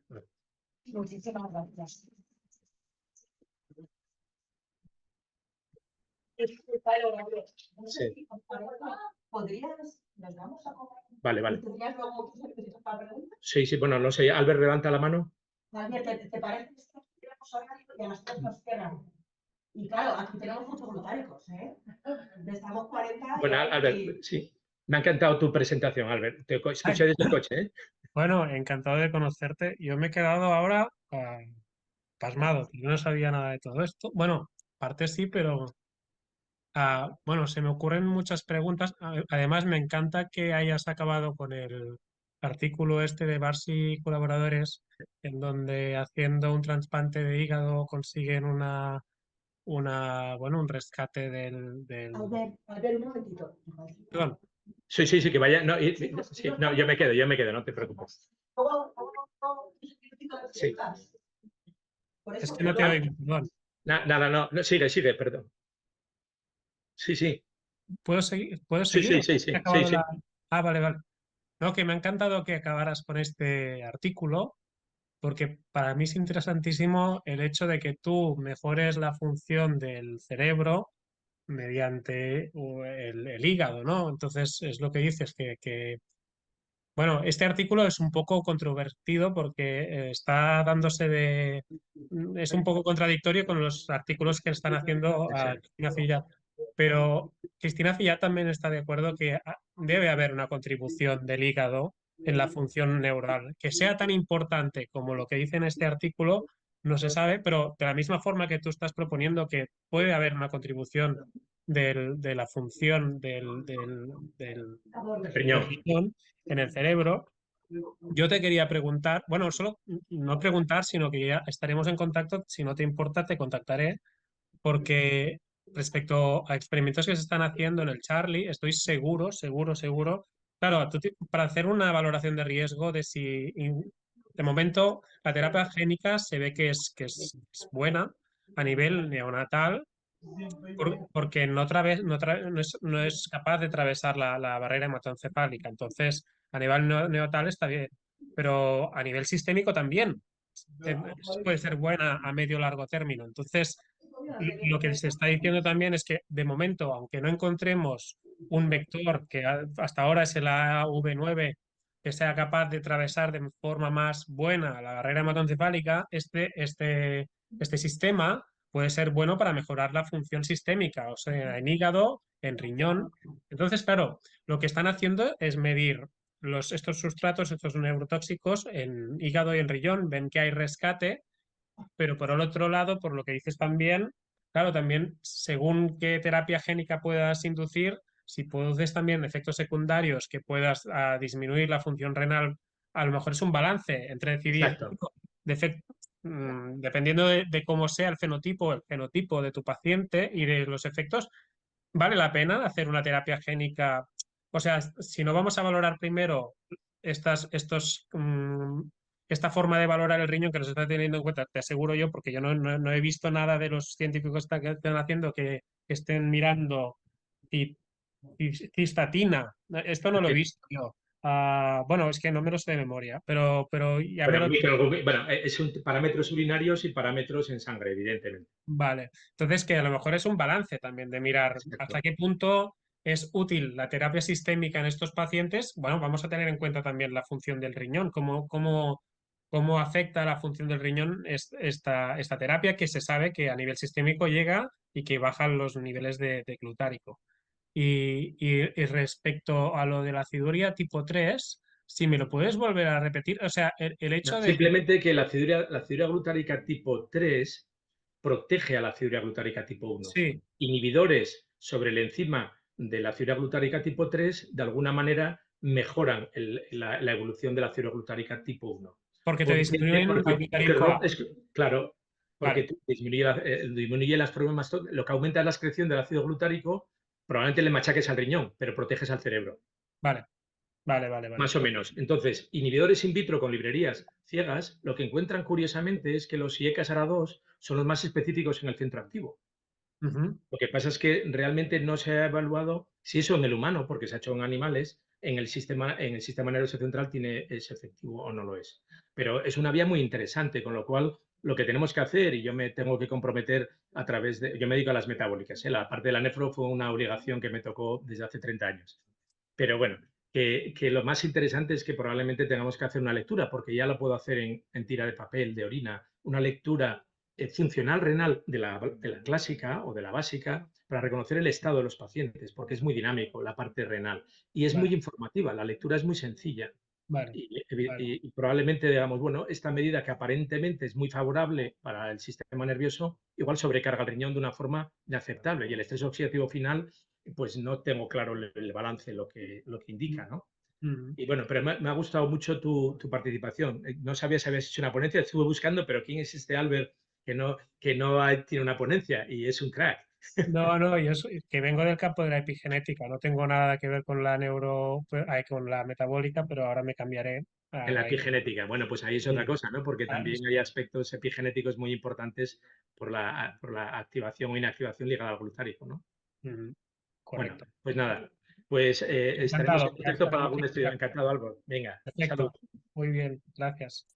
Muchísimas gracias. Sí. ¿Podrías? ¿Nos vamos a comer? Vale, vale. ¿Tendrías luego para preguntas? Sí, sí, bueno, no sé. Albert, levanta la mano. Albert, ¿te parece que tenemos horario y a las 3 nos cierran? Y claro, aquí tenemos muchos glutáricos, ¿eh? Estamos 40 Bueno, Albert, sí. Me ha encantado tu presentación, Albert. Te escuché desde el coche, ¿eh? Bueno, encantado de conocerte. Yo me he quedado ahora pasmado. Yo no sabía nada de todo esto. Bueno, parte sí, pero bueno, se me ocurren muchas preguntas. Además, me encanta que hayas acabado con el artículo este de Barsi y colaboradores, en donde haciendo un trasplante de hígado consiguen bueno, un rescate Albert, un momentito. Perdón. Sí, sí, sí, que vaya. No, sí, no, yo me quedo, no te preocupes. Sí. Es que no te oigo, perdón. Nada, no, sigue, perdón. Sí, sí. ¿Puedo seguir? ¿Puedo Sí, seguir? sí, sí, He sí, sí, acabado sí. Vale, vale. No, que me ha encantado que acabaras con este artículo, porque para mí es interesantísimo el hecho de que tú mejores la función del cerebro mediante el hígado, ¿no? Entonces, es lo que dices, bueno, este artículo es un poco controvertido porque está es un poco contradictorio con los artículos que están haciendo a Cristina Cilla, pero Cristina Cilla también está de acuerdo que debe haber una contribución del hígado en la función neural. Que sea tan importante como lo que dice en este artículo, no se sabe, pero de la misma forma que tú estás proponiendo que puede haber una contribución de la función del Riñón. riñón en el cerebro, yo te quería preguntar, bueno, solo no preguntar, sino que ya estaremos en contacto. Si no te importa, te contactaré, porque respecto a experimentos que se están haciendo en el Charlie, estoy seguro. Claro, para hacer una valoración de riesgo de si de momento la terapia génica se ve que es buena a nivel neonatal, porque no es capaz de atravesar la barrera hematoencefálica. Entonces, a nivel neonatal está bien, pero a nivel sistémico también puede ser buena a medio largo término. Entonces, lo que se está diciendo también es que de momento, aunque no encontremos un vector que hasta ahora es el AAV9 que sea capaz de atravesar de forma más buena la barrera hematoencefálica, este sistema puede ser bueno para mejorar la función sistémica, o sea, en hígado, en riñón. Entonces, claro, lo que están haciendo es medir estos sustratos, estos neurotóxicos en hígado y en riñón, ven que hay rescate, pero por el otro lado, por lo que dices también, claro, también según qué terapia génica puedas inducir, si produces también efectos secundarios que puedas disminuir la función renal, a lo mejor es un balance entre decidir, Exacto. dependiendo de cómo sea el fenotipo de tu paciente y de los efectos, vale la pena hacer una terapia génica. O sea, si no vamos a valorar primero esta forma de valorar el riñón que nos está teniendo en cuenta, te aseguro yo, porque yo no he visto nada de los científicos que están haciendo que estén mirando ci- cistatina. Esto no lo he Sí. visto yo. Bueno, es que no me lo sé de memoria, pero ya me Bueno, lo... bueno, es parámetros urinarios y parámetros en sangre, evidentemente. Vale. Entonces, que a lo mejor es un balance también de mirar Exacto. hasta qué punto es útil la terapia sistémica en estos pacientes, bueno, vamos a tener en cuenta también la función del riñón, cómo afecta la función del riñón esta terapia, que se sabe que a nivel sistémico llega y que bajan los niveles de glutárico. Y respecto a lo de la aciduria tipo 3, si me lo puedes volver a repetir, o sea, el hecho No, de que... simplemente que la aciduria glutárica tipo 3 protege a la aciduria glutárica tipo 1. Sí, Inhibidores sobre el enzima de la aciduria glutárica tipo 3 de alguna manera mejoran la evolución de la aciduria glutárica tipo 1. porque te Porque, disminuyen al glutarico A. claro, porque Vale, disminuye las formas, lo que aumenta es la excreción del ácido glutárico, probablemente le machaques al riñón, pero proteges al cerebro. vale, vale. Más o menos. Entonces, inhibidores in vitro con librerías ciegas, lo que encuentran curiosamente es que los IECAS ARA2 son los más específicos en el centro activo. Ujú, Lo que pasa es que realmente no se ha evaluado si eso en el humano, porque se ha hecho en animales, en el sistema nervioso central es efectivo o no lo es. Pero es una vía muy interesante, con lo cual lo que tenemos que hacer, y yo me tengo que comprometer a través de, yo me dedico a las metabólicas, la parte de la nefro fue una obligación que me tocó desde hace 30 años. Pero bueno, que lo más interesante es que probablemente tengamos que hacer una lectura, porque ya lo puedo hacer en tira de papel, de orina, una lectura funcional renal de la clásica o de la básica para reconocer el estado de los pacientes, porque es muy dinámico la parte renal y es muy vale, informativa, la lectura es muy sencilla. vale, vale. Y probablemente digamos, bueno, esta medida que aparentemente es muy favorable para el sistema nervioso, igual sobrecarga el riñón de una forma inaceptable y el estrés oxidativo final, pues no tengo claro el balance, lo que indica, ¿no? Ujú. Y bueno, pero me ha gustado mucho tu participación. No sabía si habías hecho una ponencia, estuve buscando, pero ¿quién es este Albert tiene una ponencia y es un crack? No, yo soy, que vengo del campo de la epigenética, no tengo nada que ver con la con la metabólica, pero ahora me cambiaré En a la la... epigenética. Bueno, pues ahí es otra Sí, cosa, ¿no? Porque ah, también hay aspectos epigenéticos muy importantes por la activación o inactivación ligada al glutárico, ¿no? ujú, Bueno, correcto. pues nada, pues estaremos en Encantado, contacto para algún estudio. Encantado, Álvaro. Venga, un perfecto. saludo. Muy bien, gracias.